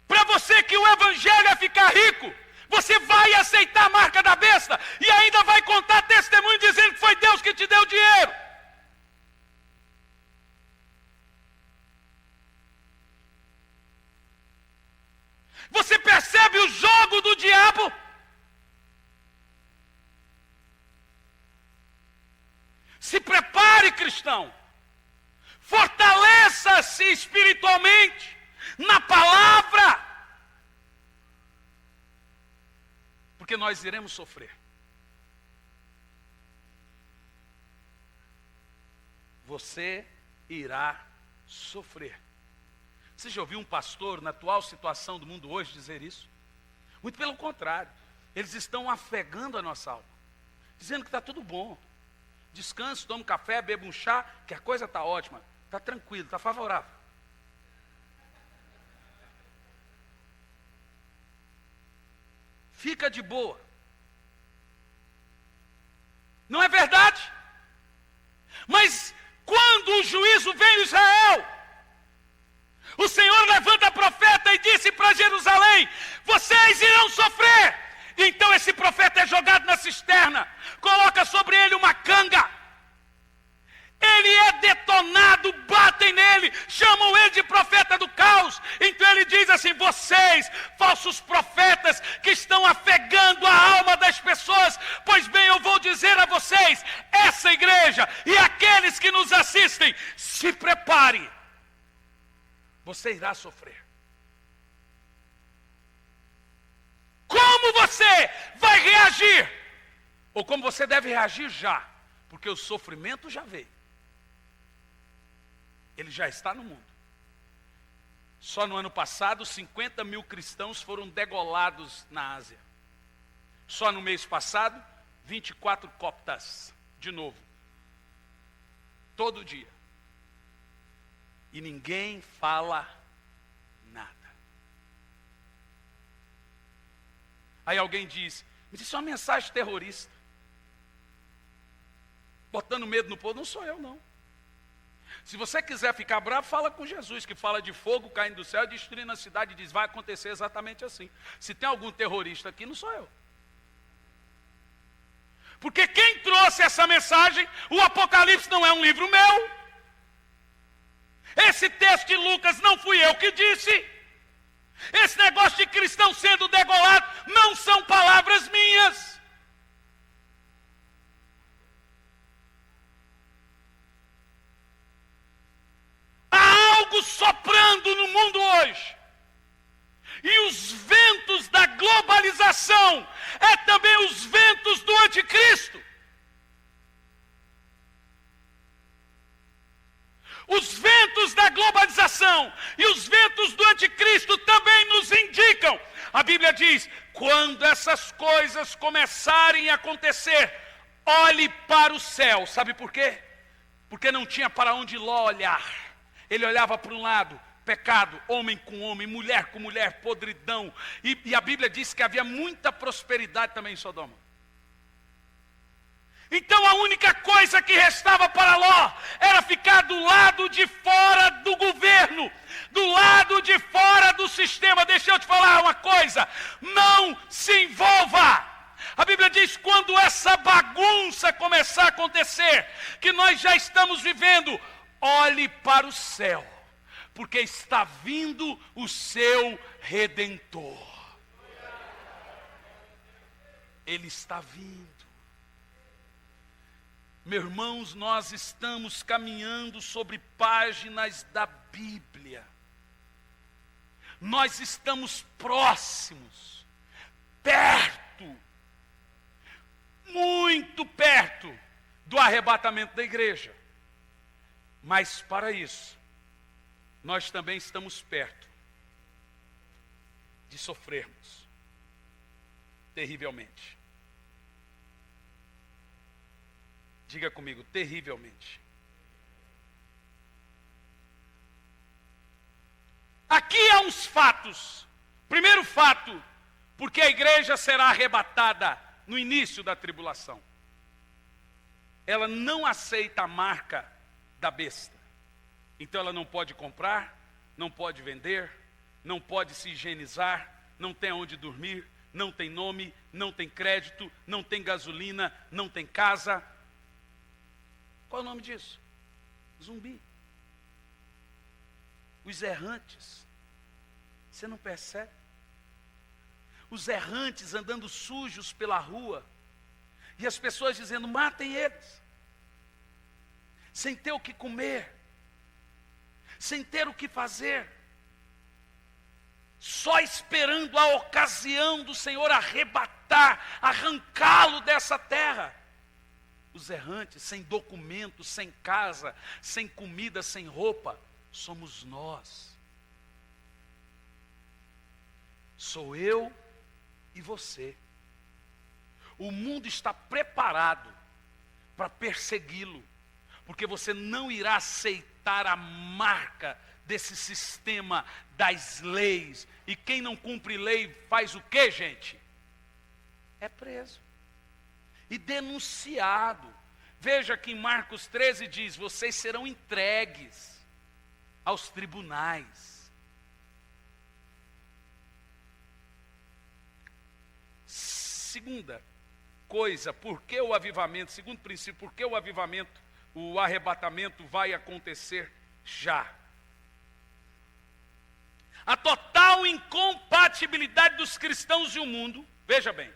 Para você que o evangelho é ficar rico, você vai aceitar a marca da besta e ainda vai contar testemunho dizendo que foi Deus que te deu dinheiro. Você percebe o jogo do diabo? Se prepare, cristão. Fortaleça-se espiritualmente na palavra. Porque nós iremos sofrer. Você irá sofrer. Você já ouviu um pastor, na atual situação do mundo hoje, dizer isso? Muito pelo contrário. Eles estão afegando a nossa alma. Dizendo que está tudo bom. Descanse, tome um café, beba um chá, que a coisa está ótima. Está tranquilo, está favorável. Fica de boa. Não é verdade? Mas quando o juízo vem em Israel, o Senhor levanta profeta e disse para Jerusalém, vocês irão sofrer. Então esse profeta é jogado na cisterna, coloca sobre ele uma canga. Ele é detonado, batem nele, chamam ele de profeta do caos. Então ele diz assim, vocês, falsos profetas, que estão afegando a alma das pessoas, pois bem, eu vou dizer a vocês, essa igreja e aqueles que nos assistem, se prepare. Você irá sofrer. Como você vai reagir? Ou como você deve reagir já? Porque o sofrimento já veio. Ele já está no mundo. Só no ano passado, 50 mil cristãos foram degolados na Ásia. Só no mês passado, 24 coptas, de novo. Todo dia. E ninguém fala nada. Aí alguém diz, mas isso é uma mensagem terrorista. Botando medo no povo, não sou eu não. Se você quiser ficar bravo, fala com Jesus, que fala de fogo caindo do céu e destruindo a cidade, e diz, vai acontecer exatamente assim. Se tem algum terrorista aqui, não sou eu. Porque quem trouxe essa mensagem, o Apocalipse não é um livro meu. Esse texto de Lucas não fui eu que disse. Esse negócio de cristão sendo degolado não são palavras minhas. Há algo soprando no mundo hoje. E os ventos da globalização é também os ventos do anticristo. Os ventos da globalização e os ventos do anticristo também nos indicam. A Bíblia diz, quando essas coisas começarem a acontecer, olhe para o céu. Sabe por quê? Porque não tinha para onde Ló olhar. Ele olhava para um lado, pecado, homem com homem, mulher com mulher, podridão. E a Bíblia diz que havia muita prosperidade também em Sodoma. Então a única coisa que restava para Ló era ficar do lado de fora do governo, do lado de fora do sistema. Deixa eu te falar uma coisa, não se envolva. A Bíblia diz, quando essa bagunça começar a acontecer, que nós já estamos vivendo, olhe para o céu, porque está vindo o seu Redentor. Ele está vindo. Meus irmãos, nós estamos caminhando sobre páginas da Bíblia. Nós estamos próximos, perto, muito perto do arrebatamento da igreja. Mas para isso, nós também estamos perto de sofrermos terrivelmente. Diga comigo, terrivelmente. Aqui há uns fatos. Primeiro fato, porque a igreja será arrebatada no início da tribulação. Ela não aceita a marca da besta. Então ela não pode comprar, não pode vender, não pode se higienizar, não tem onde dormir, não tem nome, não tem crédito, não tem gasolina, não tem casa. Qual é o nome disso? Zumbi. Os errantes. Você não percebe? Os errantes andando sujos pela rua. E as pessoas dizendo, matem eles. Sem ter o que comer. Sem ter o que fazer. Só esperando a ocasião do Senhor arrebatar, arrancá-lo dessa terra. Os errantes, sem documento, sem casa, sem comida, sem roupa, somos nós. Sou eu e você. O mundo está preparado para persegui-lo, porque você não irá aceitar a marca desse sistema das leis. E quem não cumpre lei faz o quê, gente? É preso. E denunciado. Veja que em Marcos 13 diz, vocês serão entregues aos tribunais. Segunda coisa, por que o avivamento, segundo princípio, por que o avivamento, o arrebatamento vai acontecer já? A total incompatibilidade dos cristãos e o mundo, veja bem,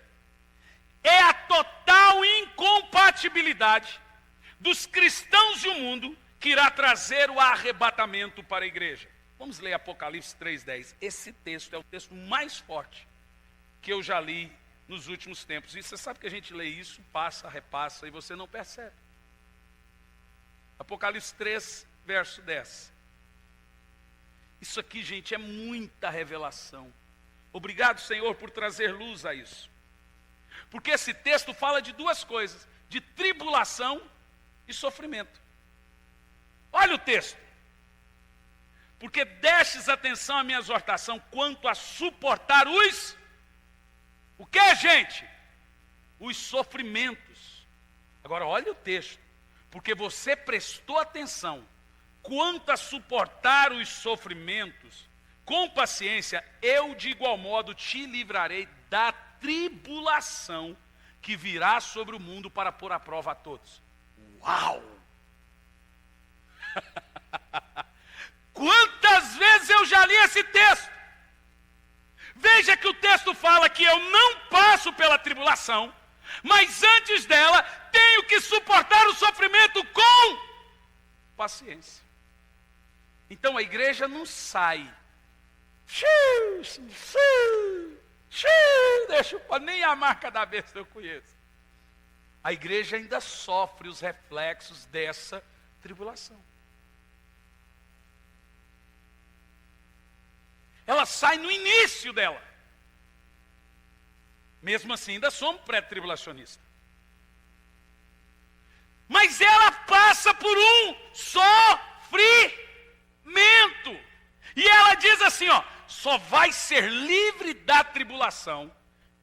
é a total incompatibilidade dos cristãos e o mundo que irá trazer o arrebatamento para a igreja. Vamos ler Apocalipse 3:10. Esse texto é o texto mais forte que eu já li nos últimos tempos. E você sabe que a gente lê isso, passa, repassa, e você não percebe. Apocalipse 3, verso 10. Isso aqui, gente, é muita revelação. Obrigado, Senhor, por trazer luz a isso. Porque esse texto fala de duas coisas: de tribulação e sofrimento. Olha o texto. Porque destes atenção à minha exortação quanto a suportar o que, gente? Os sofrimentos. Agora, olha o texto. Porque você prestou atenção quanto a suportar os sofrimentos, com paciência, eu de igual modo te livrarei da tribulação que virá sobre o mundo para pôr à prova a todos. Uau! Quantas vezes eu já li esse texto? Veja que o texto fala que eu não passo pela tribulação, mas antes dela tenho que suportar o sofrimento com paciência. Então a igreja não sai. Deixa eu, nem a marca da besta eu conheço. A igreja ainda sofre os reflexos dessa tribulação. Ela sai no início dela. Mesmo assim, ainda somos pré-tribulacionistas. Mas ela passa por um sofrimento. E ela diz assim, ó: só vai ser livre da tribulação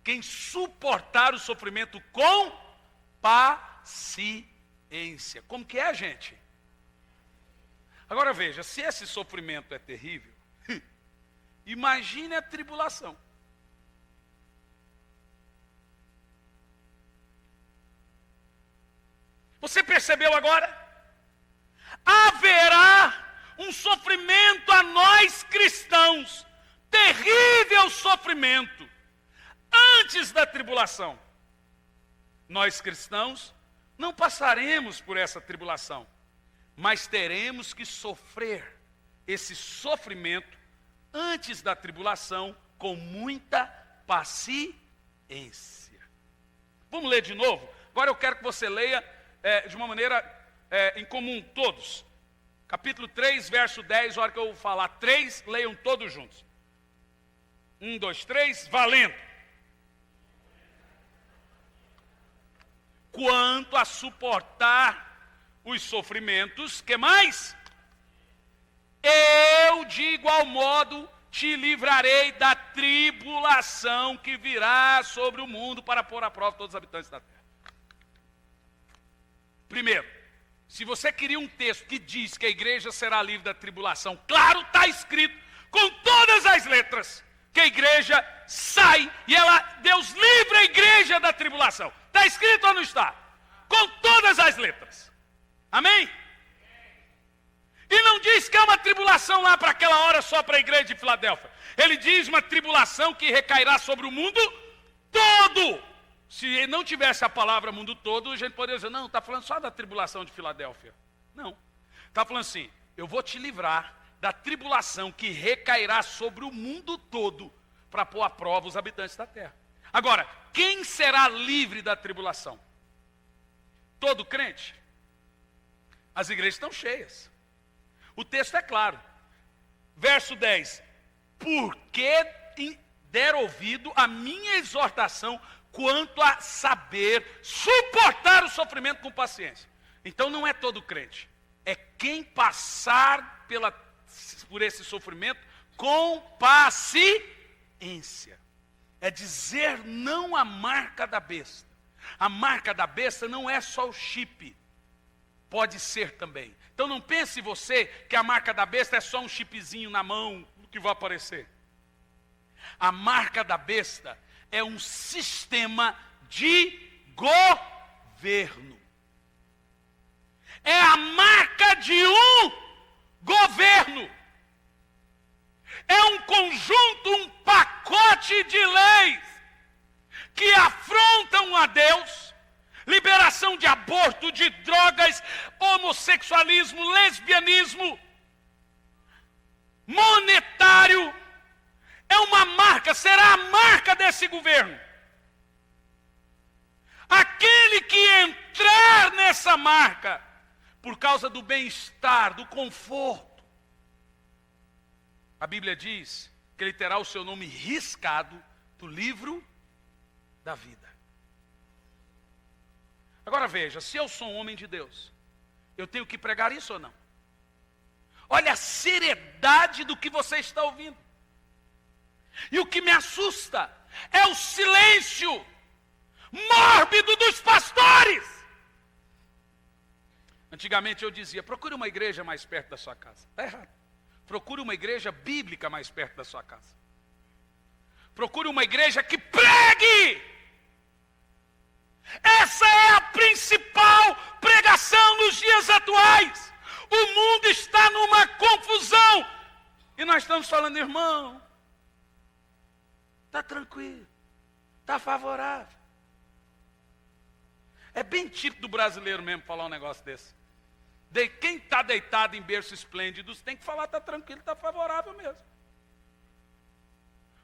quem suportar o sofrimento com paciência. Como que é, gente? Agora veja, se esse sofrimento é terrível, imagine a tribulação. Você percebeu agora? Haverá um sofrimento a nós cristãos, terrível sofrimento, antes da tribulação. Nós cristãos não passaremos por essa tribulação, mas teremos que sofrer esse sofrimento antes da tribulação com muita paciência. Vamos ler de novo? Agora eu quero que você leia de uma maneira em comum, todos. Capítulo 3, verso 10, a hora que eu falar 3, leiam todos juntos. 1, 2, 3, valendo. Quanto a suportar os sofrimentos, que mais? Eu de igual modo te livrarei da tribulação que virá sobre o mundo para pôr à prova todos os habitantes da terra. Primeiro, se você queria um texto que diz que a igreja será livre da tribulação, claro, está escrito com todas as letras que a igreja sai e Deus livra a igreja da tribulação. Está escrito ou não está? Com todas as letras. Amém? E não diz que é uma tribulação lá para aquela hora só para a igreja de Filadélfia. Ele diz uma tribulação que recairá sobre o mundo todo. Se não tivesse a palavra mundo todo, a gente poderia dizer, não, está falando só da tribulação de Filadélfia. Não. Está falando assim, eu vou te livrar da tribulação que recairá sobre o mundo todo para pôr à prova os habitantes da terra. Agora, quem será livre da tribulação? Todo crente? As igrejas estão cheias. O texto é claro. Verso 10. Porque der ouvido à minha exortação quanto a saber suportar o sofrimento com paciência. Então não é todo crente. É quem passar por esse sofrimento com paciência. É dizer não à marca da besta. A marca da besta não é só o chip. Pode ser também. Então não pense você que a marca da besta é só um chipzinho na mão que vai aparecer. A marca da besta é um sistema de governo. É a marca de um governo. É um conjunto, um pacote de leis que afrontam a Deus. Liberação de aborto, de drogas, homossexualismo, lesbianismo, monetário. É uma marca, será a marca desse governo. Aquele que entrar nessa marca por causa do bem-estar, do conforto. A Bíblia diz que ele terá o seu nome riscado do livro da vida. Agora veja, se eu sou um homem de Deus, eu tenho que pregar isso ou não? Olha a seriedade do que você está ouvindo. E o que me assusta é o silêncio mórbido dos pastores. Antigamente eu dizia, procure uma igreja mais perto da sua casa. Está errado. Procure uma igreja bíblica mais perto da sua casa. Procure uma igreja que pregue. Essa é a principal pregação nos dias atuais. O mundo está numa confusão. E nós estamos falando, irmão, está tranquilo, está favorável. É bem tipo do brasileiro mesmo falar um negócio desse. Quem está deitado em berço esplêndido tem que falar, está tranquilo, está favorável mesmo.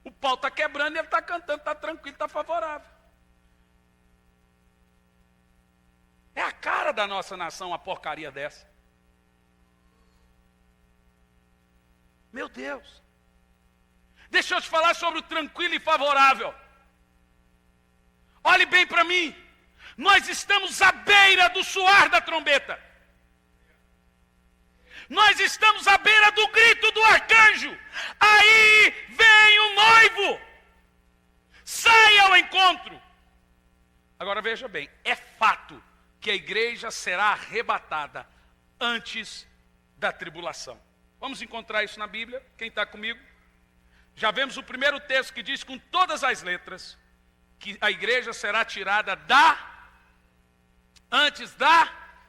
O pau está quebrando e ele está cantando, está tranquilo, está favorável. É a cara da nossa nação uma porcaria dessa. Meu Deus. Deixa eu te falar sobre o tranquilo e favorável. Olhe bem para mim. Nós estamos à beira do soar da trombeta. Nós estamos à beira do grito do arcanjo. Aí vem o noivo. Saia ao encontro. Agora veja bem, é fato que a igreja será arrebatada antes da tribulação. Vamos encontrar isso na Bíblia? Quem está comigo? Já vemos o primeiro texto que diz com todas as letras que a igreja será tirada antes da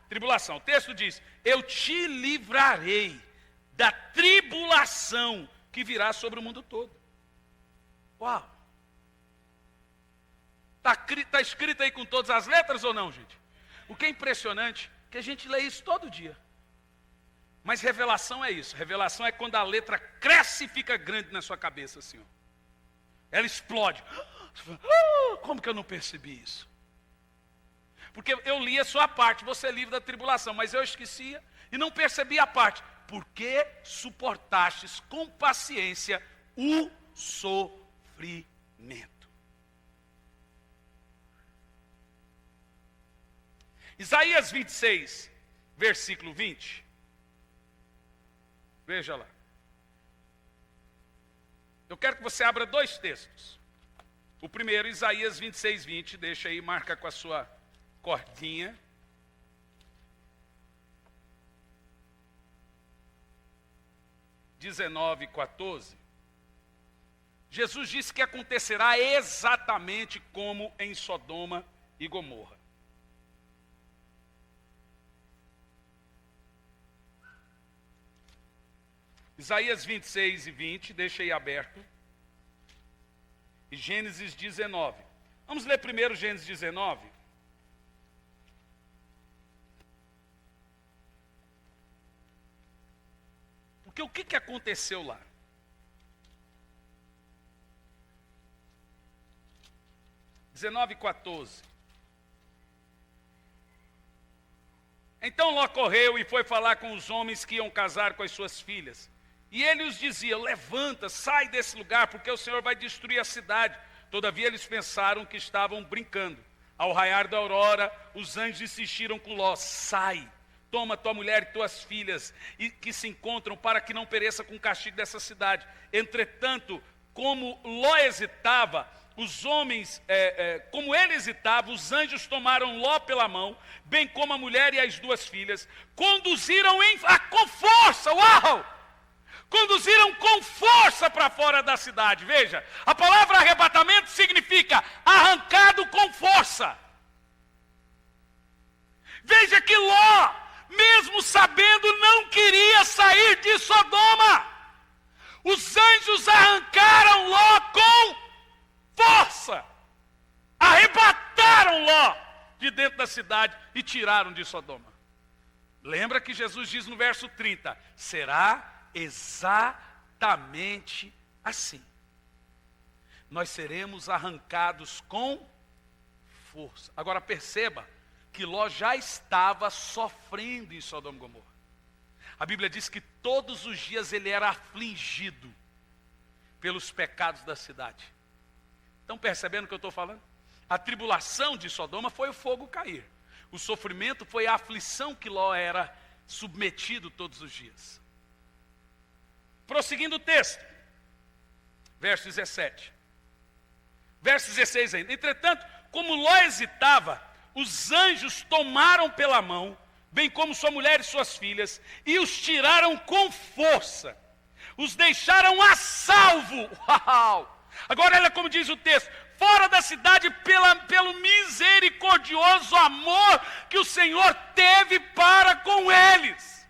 tribulação. O texto diz, eu te livrarei da tribulação que virá sobre o mundo todo. Uau! Está escrito aí com todas as letras ou não, gente? O que é impressionante é que a gente lê isso todo dia. Mas revelação é isso. Revelação é quando a letra cresce e fica grande na sua cabeça, assim. Ó. Ela explode. Como que eu não percebi isso? Porque eu li a sua parte, você é livre da tribulação, mas eu esquecia e não percebi a parte. Porque suportastes com paciência o sofrimento. Isaías 26, versículo 20. Veja lá. Eu quero que você abra dois textos. O primeiro, Isaías 26, 20. Deixa aí, marca com a sua cordinha. (19, 14). Jesus disse que acontecerá exatamente como em Sodoma e Gomorra. Isaías 26 e 20, deixa aí aberto. E Gênesis 19. Vamos ler primeiro Gênesis 19. Porque o que aconteceu lá? (19, 14). Então Ló correu e foi falar com os homens que iam casar com as suas filhas. E ele os dizia, levanta, sai desse lugar, porque o Senhor vai destruir a cidade. Todavia eles pensaram que estavam brincando. Ao raiar da aurora, os anjos insistiram com Ló, sai, toma tua mulher e tuas filhas, e que se encontram, para que não pereça com o castigo dessa cidade. Entretanto, como Ló hesitava, os homens, como ele hesitava, os anjos tomaram Ló pela mão, bem como a mulher e as duas filhas, conduziram com força, uau! Conduziram com força para fora da cidade. Veja, a palavra arrebatamento significa arrancado com força. Veja que Ló, mesmo sabendo, não queria sair de Sodoma. Os anjos arrancaram Ló com força. Arrebataram Ló de dentro da cidade e tiraram de Sodoma. Lembra que Jesus diz no verso 30, será exatamente assim. Nós seremos arrancados com força. Agora perceba que Ló já estava sofrendo em Sodoma e Gomorra. A Bíblia diz que todos os dias ele era afligido pelos pecados da cidade. Estão percebendo o que eu estou falando? A tribulação de Sodoma foi o fogo cair. O sofrimento foi a aflição que Ló era submetido todos os dias. Prosseguindo o texto, verso 17. Verso 16 ainda. Entretanto, como Ló hesitava, os anjos tomaram pela mão, bem como sua mulher e suas filhas, e os tiraram com força. Os deixaram a salvo. Uau! Agora olha como diz o texto. Fora da cidade pelo misericordioso amor que o Senhor teve para com eles.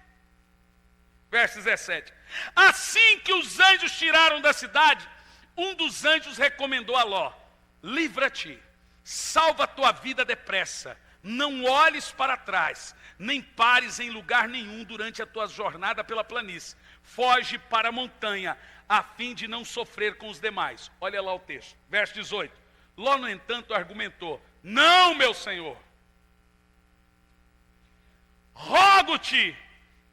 Verso 17. Assim que os anjos tiraram da cidade, um dos anjos recomendou a Ló: livra-te, salva a tua vida depressa, não olhes para trás, nem pares em lugar nenhum durante a tua jornada pela planície. Foge para a montanha, a fim de não sofrer com os demais. Olha lá o texto, verso 18. Ló, no entanto, argumentou: não, meu senhor, rogo-te,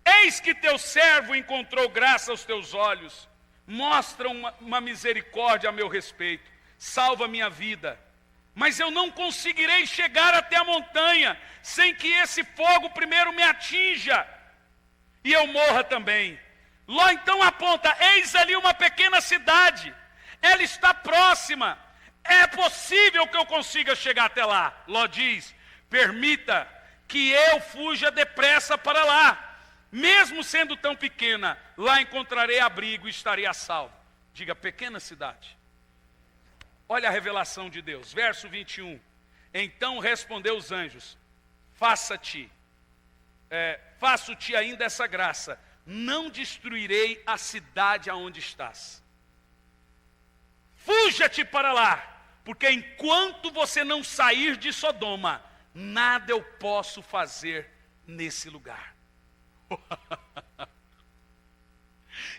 eis que teu servo encontrou graça aos teus olhos, mostra uma misericórdia a meu respeito, salva minha vida, mas eu não conseguirei chegar até a montanha, sem que esse fogo primeiro me atinja, e eu morra também. Ló então aponta: eis ali uma pequena cidade, ela está próxima, é possível que eu consiga chegar até lá. Ló diz: permita que eu fuja depressa para lá, mesmo sendo tão pequena, lá encontrarei abrigo e estarei a salvo. Diga: pequena cidade. Olha a revelação de Deus, verso 21. Então respondeu os anjos: faço-te ainda essa graça, não destruirei a cidade aonde estás. Fuja-te para lá, porque enquanto você não sair de Sodoma, nada eu posso fazer nesse lugar.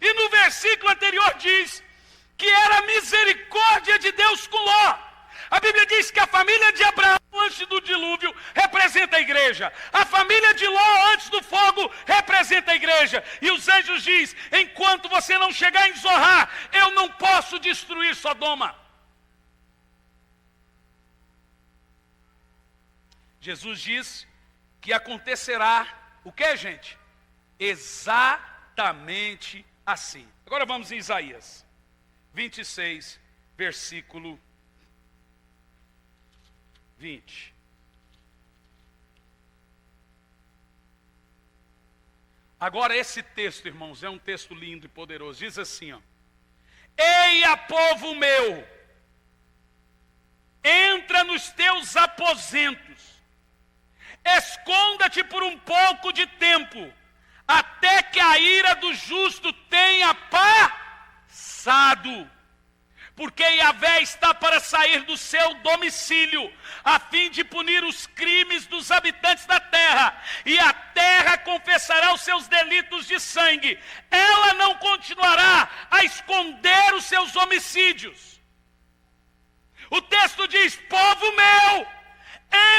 E no versículo anterior diz que era a misericórdia de Deus com Ló. A Bíblia diz que a família de Abraão antes do dilúvio representa a igreja. A família de Ló antes do fogo representa a igreja. E os anjos dizem: enquanto você não chegar em Zorá, eu não posso destruir Sodoma. Jesus diz que acontecerá o que, gente? Exatamente assim. Agora vamos em Isaías 26, versículo 20. Agora esse texto, irmãos, é um texto lindo e poderoso. Diz assim, ó: eia, povo meu, entra nos teus aposentos, esconda-te por um pouco de tempo, até que a ira do justo tenha passado. Porque Yahvé está para sair do seu domicílio, a fim de punir os crimes dos habitantes da terra, e a terra confessará os seus delitos de sangue. Ela não continuará a esconder os seus homicídios. O texto diz: povo meu,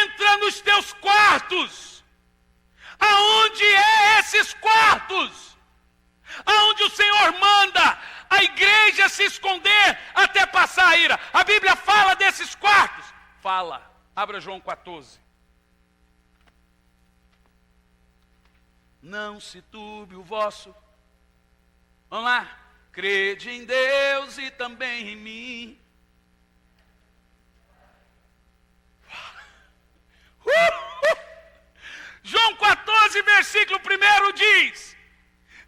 entra nos teus quartos. Aonde é esses quartos? Aonde o Senhor manda a igreja se esconder até passar a ira. A Bíblia fala desses quartos? Fala. Abra João 14. Não se turbe o vosso. Vamos lá. Crede em Deus e também em mim. João 14, versículo 1 diz: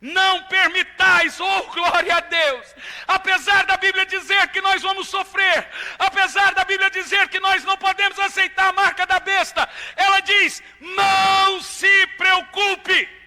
não permitais, oh glória a Deus, apesar da Bíblia dizer que nós vamos sofrer, apesar da Bíblia dizer que nós não podemos aceitar a marca da besta, ela diz: não se preocupe.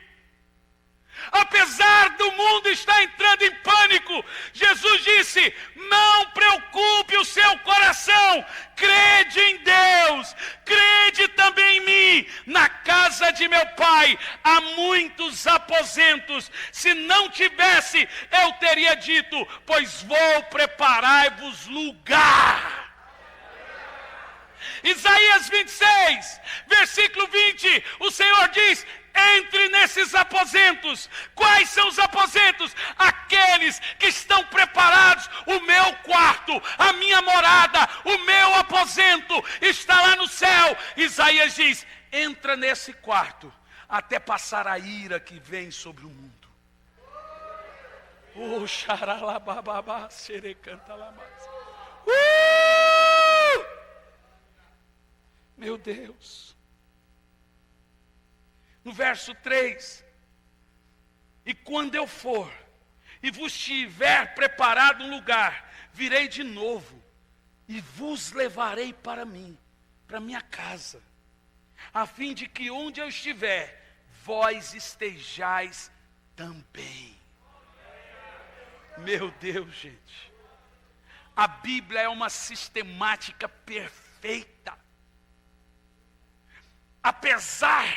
Apesar do mundo estar entrando em pânico, Jesus disse: não preocupe o seu coração, crede em Deus, crede também em mim. Na casa de meu pai há muitos aposentos, se não tivesse, eu teria dito, pois vou preparar-vos lugar. Isaías 26, versículo 20, o Senhor diz: entre nesses aposentos. Quais são os aposentos? Aqueles que estão preparados. O meu quarto, a minha morada, o meu aposento está lá no céu. Isaías diz: entra nesse quarto até passar a ira que vem sobre o mundo. Oh, xaralabababá, xerecantalamás. Meu Deus. No verso 3: e quando eu for e vos tiver preparado um lugar, virei de novo e vos levarei para mim, para minha casa, a fim de que onde eu estiver, vós estejais também. Meu Deus, gente, a Bíblia é uma sistemática perfeita. Apesar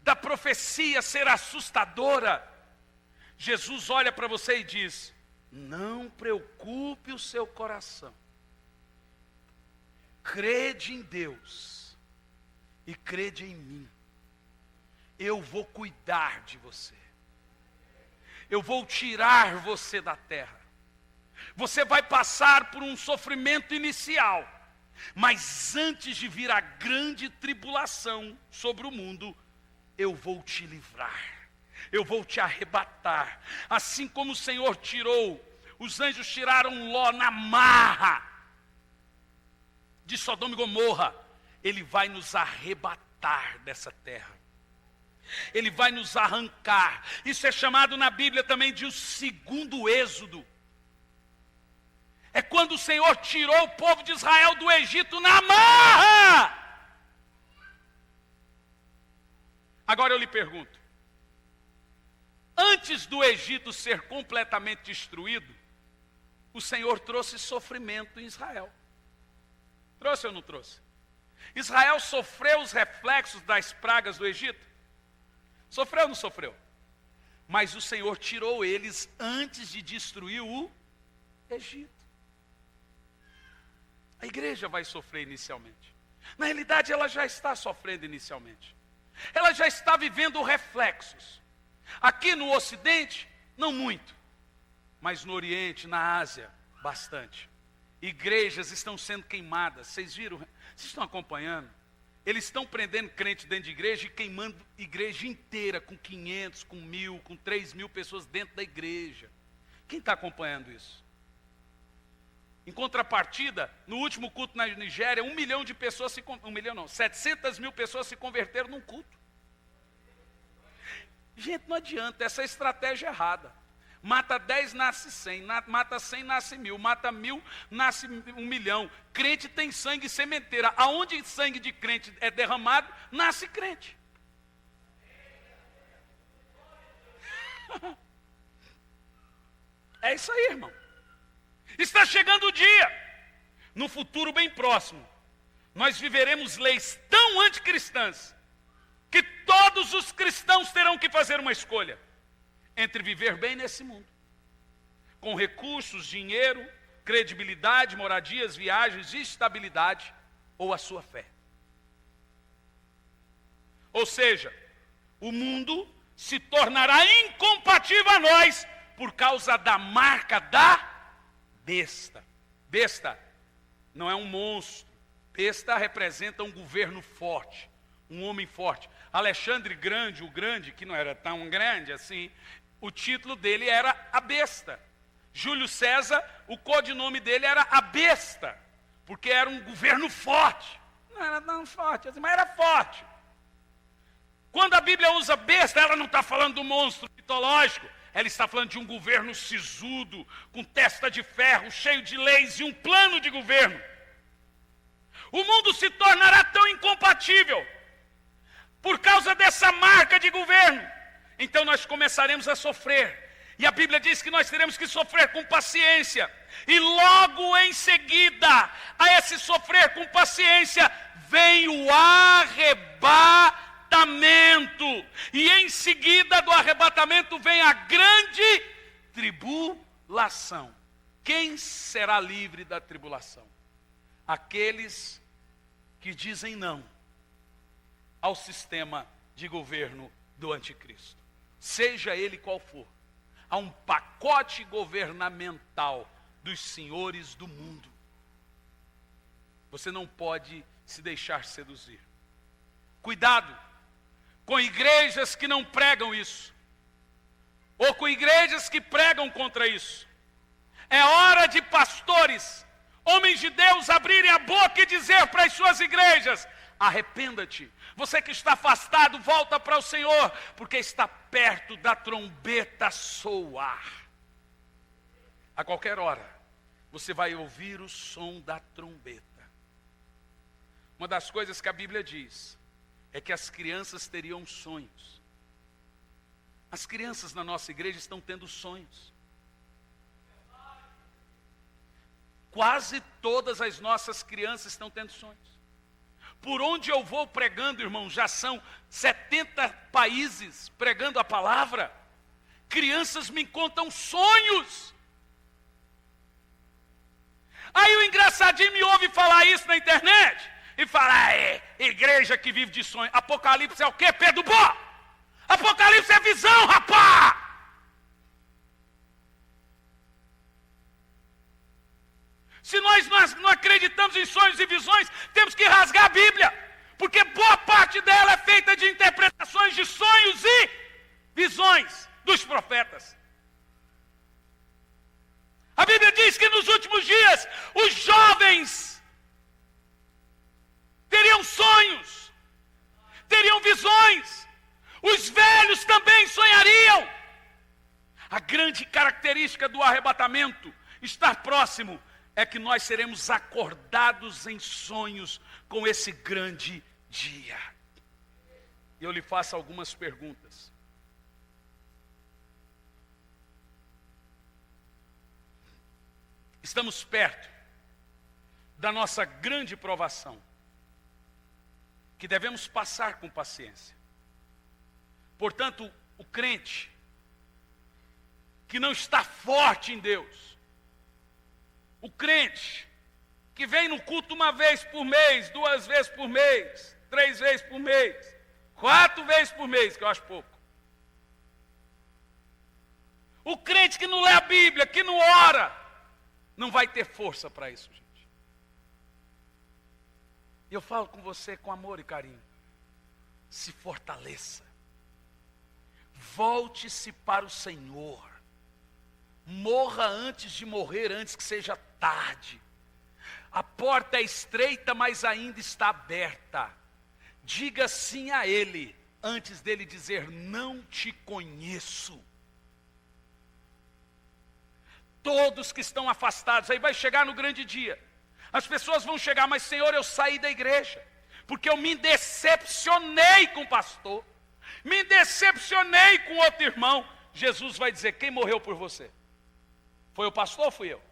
da profecia ser assustadora, Jesus olha para você e diz: não preocupe o seu coração, crede em Deus e crede em mim. Eu vou cuidar de você, eu vou tirar você da terra. Você vai passar por um sofrimento inicial, mas antes de vir a grande tribulação sobre o mundo, eu vou te livrar, eu vou te arrebatar. Assim como o Senhor tirou, os anjos tiraram Ló na marra de Sodoma e Gomorra, Ele vai nos arrebatar dessa terra. Ele vai nos arrancar. Isso é chamado na Bíblia também de o segundo êxodo. É quando o Senhor tirou o povo de Israel do Egito na marra. Agora eu lhe pergunto: antes do Egito ser completamente destruído, o Senhor trouxe sofrimento em Israel. Trouxe ou não trouxe? Israel sofreu os reflexos das pragas do Egito? Sofreu ou não sofreu? Mas o Senhor tirou eles antes de destruir o Egito. A igreja vai sofrer inicialmente. Na realidade, ela já está sofrendo inicialmente. Ela já está vivendo reflexos. Aqui no Ocidente, não muito. Mas no Oriente, na Ásia, bastante. Igrejas estão sendo queimadas. Vocês viram? Vocês estão acompanhando? Eles estão prendendo crente dentro de igreja e queimando igreja inteira, com 500, com 1.000, com 3.000 pessoas dentro da igreja. Quem está acompanhando isso? Em contrapartida, no último culto na Nigéria, 1 milhão de pessoas, 700 mil pessoas se converteram num culto. Gente, não adianta, essa estratégia é errada. Mata 10, nasce 100, mata 100, nasce 1.000, mata 1.000, nasce 1 milhão. Crente tem sangue sementeira. Aonde sangue de crente é derramado, nasce crente. É isso aí, irmão. Está chegando o dia, no futuro bem próximo, nós viveremos leis tão anticristãs, que todos os cristãos terão que fazer uma escolha entre viver bem nesse mundo, com recursos, dinheiro, credibilidade, moradias, viagens, estabilidade, ou a sua fé. Ou seja, o mundo se tornará incompatível a nós por causa da marca da besta. Besta não é um monstro. Besta representa um governo forte, um homem forte. Alexandre Grande, o grande, que não era tão grande assim, o título dele era a besta. Júlio César, o codinome dele era a besta, porque era um governo forte. Não era tão forte assim, mas era forte. Quando a Bíblia usa besta, ela não está falando do monstro mitológico. Ela está falando de um governo sisudo, com testa de ferro, cheio de leis e um plano de governo. O mundo se tornará tão incompatível por causa dessa marca de governo. Então nós começaremos a sofrer. E a Bíblia diz que nós teremos que sofrer com paciência. E logo em seguida a esse sofrer com paciência, vem o arrebatamento. E em seguida do arrebatamento vem a grande tribulação. Quem será livre da tribulação? Aqueles que dizem não ao sistema de governo do anticristo, seja ele qual for, a um pacote governamental dos senhores do mundo. Você não pode se deixar seduzir. Cuidado com igrejas que não pregam isso, ou com igrejas que pregam contra isso. É hora de pastores, homens de Deus, abrirem a boca e dizer para as suas igrejas: arrependa-te. Você que está afastado, volta para o Senhor, porque está perto da trombeta soar. A qualquer hora, você vai ouvir o som da trombeta. Uma das coisas que a Bíblia diz é que as crianças teriam sonhos. As crianças na nossa igreja estão tendo sonhos. Quase todas as nossas crianças estão tendo sonhos. Por onde eu vou pregando, irmão, já são 70 países pregando a palavra. Crianças me contam sonhos. Aí o engraçadinho me ouve falar isso na internet e fala: igreja que vive de sonho. Apocalipse é o quê, Pedro Bó? Apocalipse é visão, rapá! Se nós não acreditamos em sonhos e visões, temos que rasgar a Bíblia, porque boa parte dela é feita de interpretações de sonhos e visões dos profetas. A Bíblia diz que nos últimos dias os jovens teriam sonhos, teriam visões, os velhos também sonhariam. A grande característica do arrebatamento, estar próximo, é que nós seremos acordados em sonhos com esse grande dia. E eu lhe faço algumas perguntas. Estamos perto da nossa grande provação, que devemos passar com paciência. Portanto, o crente que não está forte em Deus, o crente que vem no culto uma vez por mês, 2 vezes por mês, 3 vezes por mês, 4 vezes por mês, que eu acho pouco. O crente que não lê a Bíblia, que não ora, não vai ter força para isso, gente. Eu falo com você com amor e carinho. Se fortaleça. Volte-se para o Senhor. Morra antes de morrer, antes que seja tarde. A porta é estreita, mas ainda está aberta. Diga sim a Ele, antes dele dizer: não te conheço. Todos que estão afastados, aí vai chegar no grande dia. As pessoas vão chegar: mas Senhor, eu saí da igreja, porque eu me decepcionei com o pastor, me decepcionei com outro irmão. Jesus vai dizer: quem morreu por você? Foi o pastor ou fui eu?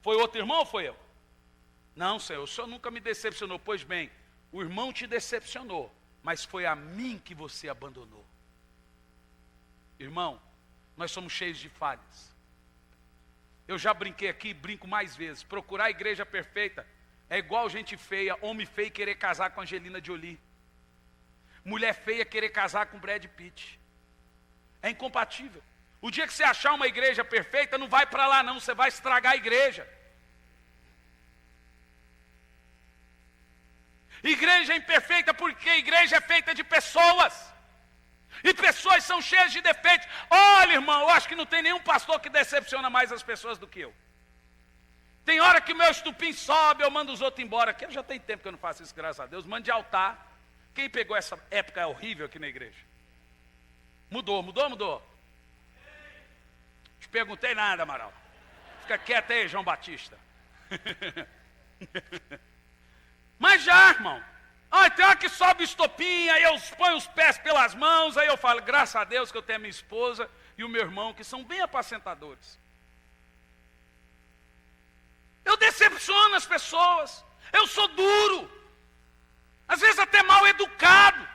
Foi outro irmão ou foi eu? Não, Senhor, o Senhor nunca me decepcionou. Pois bem, o irmão te decepcionou, mas foi a mim que você abandonou. Irmão, nós somos cheios de falhas. Eu já brinquei aqui, brinco mais vezes. Procurar a igreja perfeita é igual gente feia, homem feio querer casar com Angelina Jolie. Mulher feia querer casar com Brad Pitt. É incompatível. O dia que você achar uma igreja perfeita, não vai para lá não, você vai estragar a igreja. Igreja imperfeita porque a igreja é feita de pessoas. E pessoas são cheias de defeitos. Olha, irmão, eu acho que não tem nenhum pastor que decepciona mais as pessoas do que eu. Tem hora que o meu estupim sobe, eu mando os outros embora. Aqui já tem tempo que eu não faço isso, graças a Deus. Mando de altar. Quem pegou essa época horrível aqui na igreja? Mudou. Te perguntei nada, Amaral. Fica quieto aí, João Batista. Mas já, irmão. Tem hora que sobe o estopim, aí eu ponho os pés pelas mãos, aí eu falo: graças a Deus que eu tenho a minha esposa e o meu irmão, que são bem apacentadores. Eu decepciono as pessoas. Eu sou duro. Às vezes até mal educado.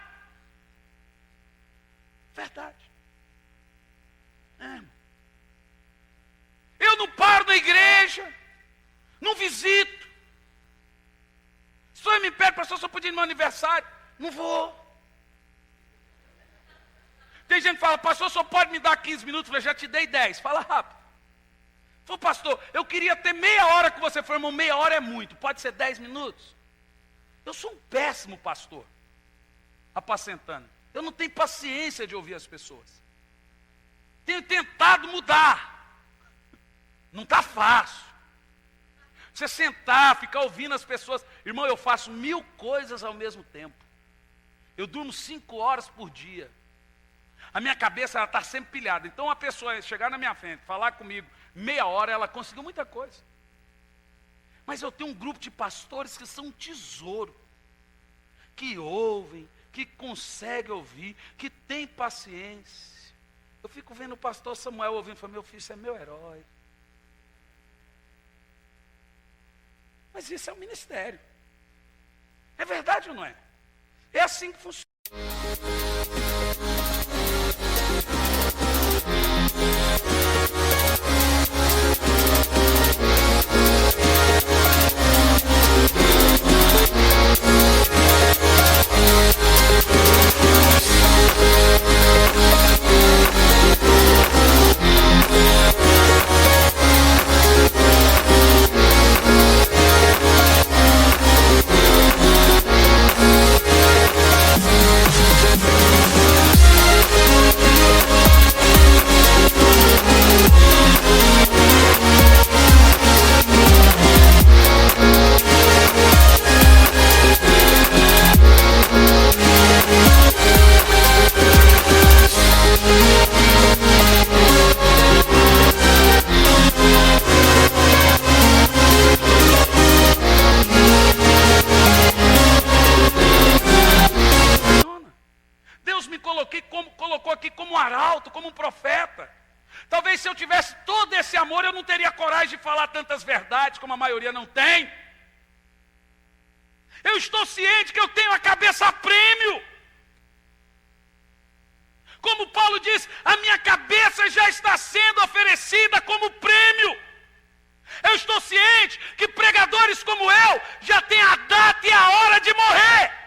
Verdade. Eu não paro na igreja, não visito. Se eu me pede para pastor, só podia ir no meu aniversário. Não vou. Tem gente que fala, pastor, só pode me dar 15 minutos. Eu falei, já te dei 10, fala rápido. Falei, pastor, eu queria ter meia hora com você. Falei, irmão, meia hora é muito, pode ser 10 minutos? Eu sou um péssimo pastor, apacentando. Eu não tenho paciência de ouvir as pessoas. Tenho tentado mudar. Não está fácil. Você sentar, ficar ouvindo as pessoas. Irmão, eu faço 1000 coisas ao mesmo tempo. Eu durmo 5 horas por dia. A minha cabeça está sempre pilhada. Então uma pessoa chegar na minha frente, falar comigo, meia hora, ela conseguiu muita coisa. Mas eu tenho um grupo de pastores que são um tesouro. Que ouvem, que conseguem ouvir, que tem paciência. Eu fico vendo o pastor Samuel ouvindo e falo, meu filho, isso é meu herói. Mas isso é um ministério. É verdade ou não é? É assim que funciona. Colocou aqui como um arauto, como um profeta. Talvez se eu tivesse todo esse amor, eu não teria coragem de falar tantas verdades como a maioria não tem. Eu estou ciente que eu tenho a cabeça a prêmio. Como Paulo diz, a minha cabeça já está sendo oferecida como prêmio. Eu estou ciente que pregadores como eu já têm a data e a hora de morrer.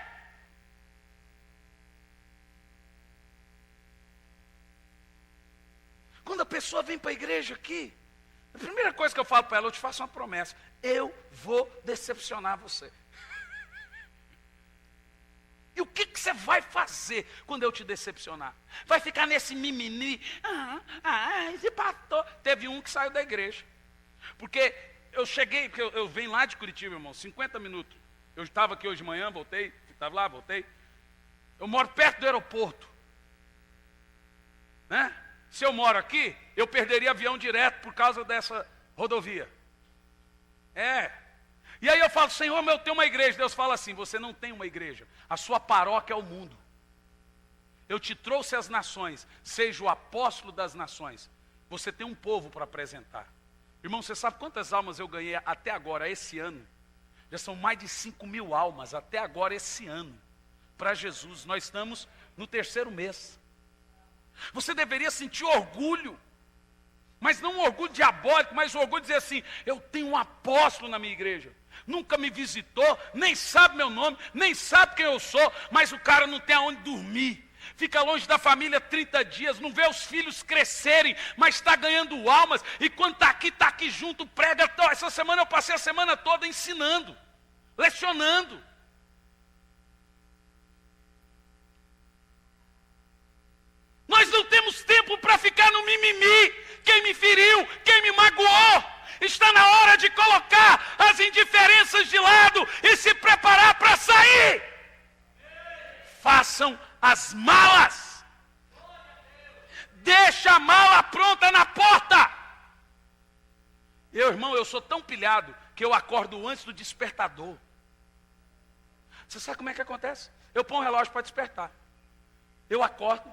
Quando a pessoa vem para a igreja aqui, a primeira coisa que eu falo para ela, eu te faço uma promessa, eu vou decepcionar você. E o que você vai fazer quando eu te decepcionar? Vai ficar nesse mimimi, esse pastor. Teve um que saiu da igreja, porque eu cheguei, porque eu venho lá de Curitiba, irmão, 50 minutos. Eu estava aqui hoje de manhã, voltei, estava lá, voltei. Eu moro perto do aeroporto, né? Se eu moro aqui, eu perderia avião direto por causa dessa rodovia. E aí eu falo, Senhor, eu tenho uma igreja. Deus fala assim, você não tem uma igreja. A sua paróquia é o mundo. Eu te trouxe às nações, seja o apóstolo das nações. Você tem um povo para apresentar. Irmão, você sabe quantas almas eu ganhei até agora, esse ano? Já são mais de 5.000 almas até agora, esse ano. Para Jesus, nós estamos no 3º mês. Você deveria sentir orgulho, mas não um orgulho diabólico, mas um orgulho de dizer assim, eu tenho um apóstolo na minha igreja, nunca me visitou, nem sabe meu nome, nem sabe quem eu sou, mas o cara não tem aonde dormir, fica longe da família 30 dias, não vê os filhos crescerem, mas está ganhando almas, e quando está aqui junto, prega. Essa semana eu passei a semana toda ensinando, lecionando. Nós não temos tempo para ficar no mimimi. Quem me feriu, quem me magoou. Está na hora de colocar as indiferenças de lado e se preparar para sair. Façam as malas. Deixa a mala pronta na porta. Irmão, eu sou tão pilhado que eu acordo antes do despertador. Você sabe como é que acontece? Eu ponho um relógio para despertar. Eu acordo,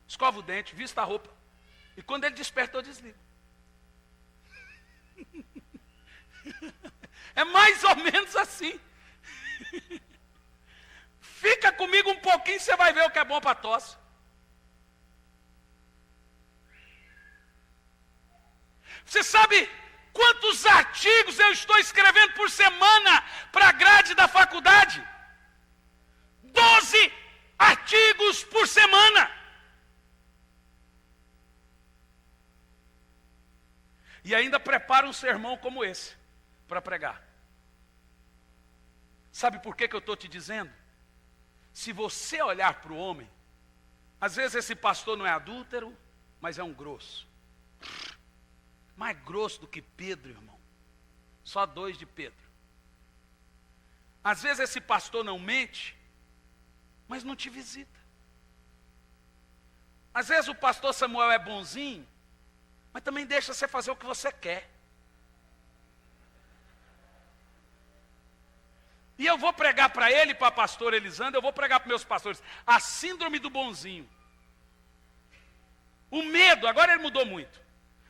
escovo o dente, visto a roupa. E quando ele desperta, eu desligo. É mais ou menos assim. Fica comigo um pouquinho, você vai ver o que é bom para tosse. Você sabe quantos artigos eu estou escrevendo por semana para a grade da faculdade? E ainda prepara um sermão como esse para pregar. Sabe por que eu estou te dizendo? Se você olhar para o homem, às vezes esse pastor não é adúltero, mas é um grosso. Mais grosso do que Pedro, irmão. Só 2 de Pedro. Às vezes esse pastor não mente, mas não te visita. Às vezes o pastor Samuel é bonzinho, mas também deixa você fazer o que você quer. E eu vou pregar para ele, para a pastora Elisandra, eu vou pregar para meus pastores, a síndrome do bonzinho. O medo, agora ele mudou muito,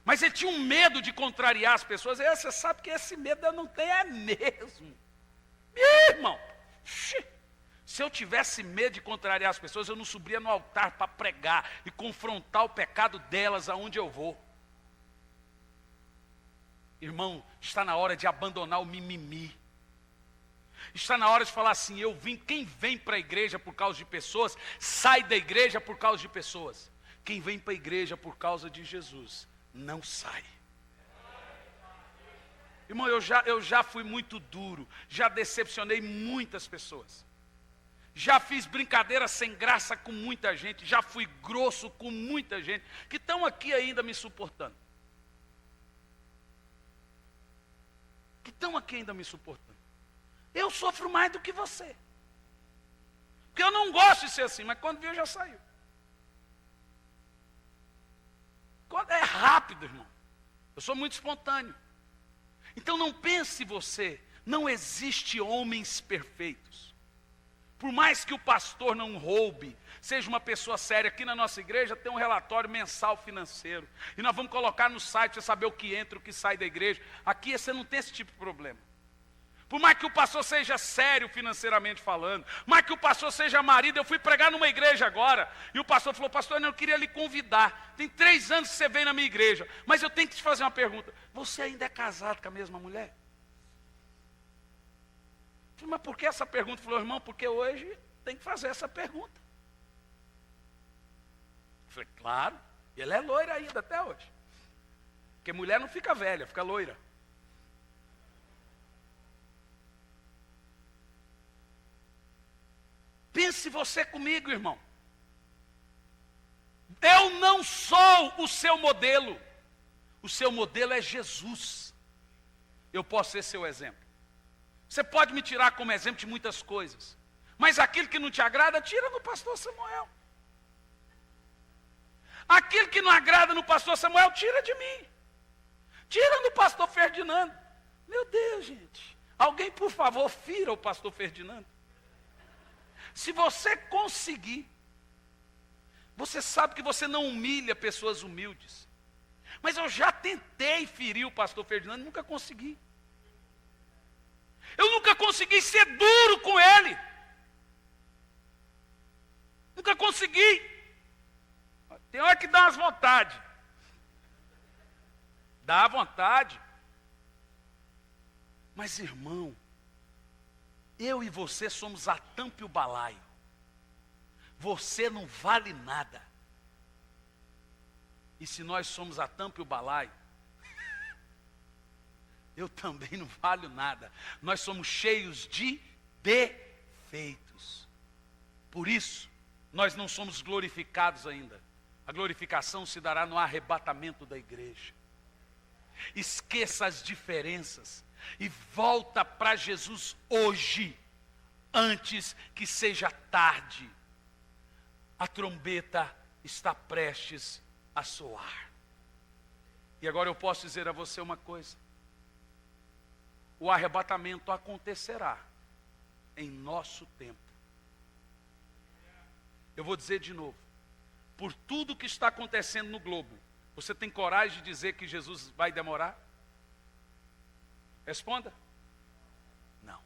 mas ele tinha um medo de contrariar as pessoas, e você sabe que esse medo eu não tenho, é mesmo. Meu irmão, se eu tivesse medo de contrariar as pessoas, eu não subia no altar para pregar e confrontar o pecado delas aonde eu vou. Irmão, está na hora de abandonar o mimimi. Está na hora de falar assim, quem vem para a igreja por causa de pessoas, sai da igreja por causa de pessoas. Quem vem para a igreja por causa de Jesus, não sai. Irmão, eu já fui muito duro, já decepcionei muitas pessoas. Já fiz brincadeira sem graça com muita gente, já fui grosso com muita gente, que estão aqui ainda me suportando. Eu sofro mais do que você. Porque eu não gosto de ser assim, mas quando viu já saiu. É rápido, irmão. Eu sou muito espontâneo. Então não pense você, não existe homens perfeitos. Por mais que o pastor não roube, seja uma pessoa séria, aqui na nossa igreja tem um relatório mensal financeiro. E nós vamos colocar no site para saber o que entra, o que sai da igreja. Aqui você não tem esse tipo de problema. Por mais que o pastor seja sério financeiramente falando, por mais que o pastor seja marido, eu fui pregar numa igreja agora, e o pastor falou, pastor, eu queria lhe convidar, tem 3 anos que você vem na minha igreja, mas eu tenho que te fazer uma pergunta, você ainda é casado com a mesma mulher? Eu falei, mas por que essa pergunta? Ele falou, irmão, porque hoje tem que fazer essa pergunta. Eu falei, claro, e ela é loira ainda até hoje, porque mulher não fica velha, fica loira. Pense você comigo, irmão. Eu não sou o seu modelo. O seu modelo é Jesus. Eu posso ser seu exemplo. Você pode me tirar como exemplo de muitas coisas. Mas aquilo que não te agrada, tira do pastor Samuel. Aquilo que não agrada no pastor Samuel, tira de mim. Tira do pastor Ferdinando. Meu Deus, gente. Alguém, por favor, fira o pastor Ferdinando. Se você conseguir, você sabe que você não humilha pessoas humildes. Mas eu já tentei ferir o pastor Ferdinando, nunca consegui. Eu nunca consegui ser duro com ele. Nunca consegui. Tem hora que dá umas vontades. Dá vontade. Mas, irmão, eu e você somos a tampa e o balaio. Você não vale nada. E se nós somos a tampa e o balaio, eu também não valho nada. Nós somos cheios de defeitos. Por isso, nós não somos glorificados ainda. A glorificação se dará no arrebatamento da igreja. Esqueça as diferenças e volta para Jesus hoje, antes que seja tarde. A trombeta está prestes a soar. E agora eu posso dizer a você uma coisa. O arrebatamento acontecerá em nosso tempo. Eu vou dizer de novo. Por tudo que está acontecendo no globo, você tem coragem de dizer que Jesus vai demorar? Responda. Não.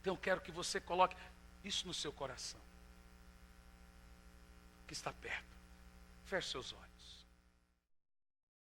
Então eu quero que você coloque isso no seu coração. Que está perto. Feche seus olhos.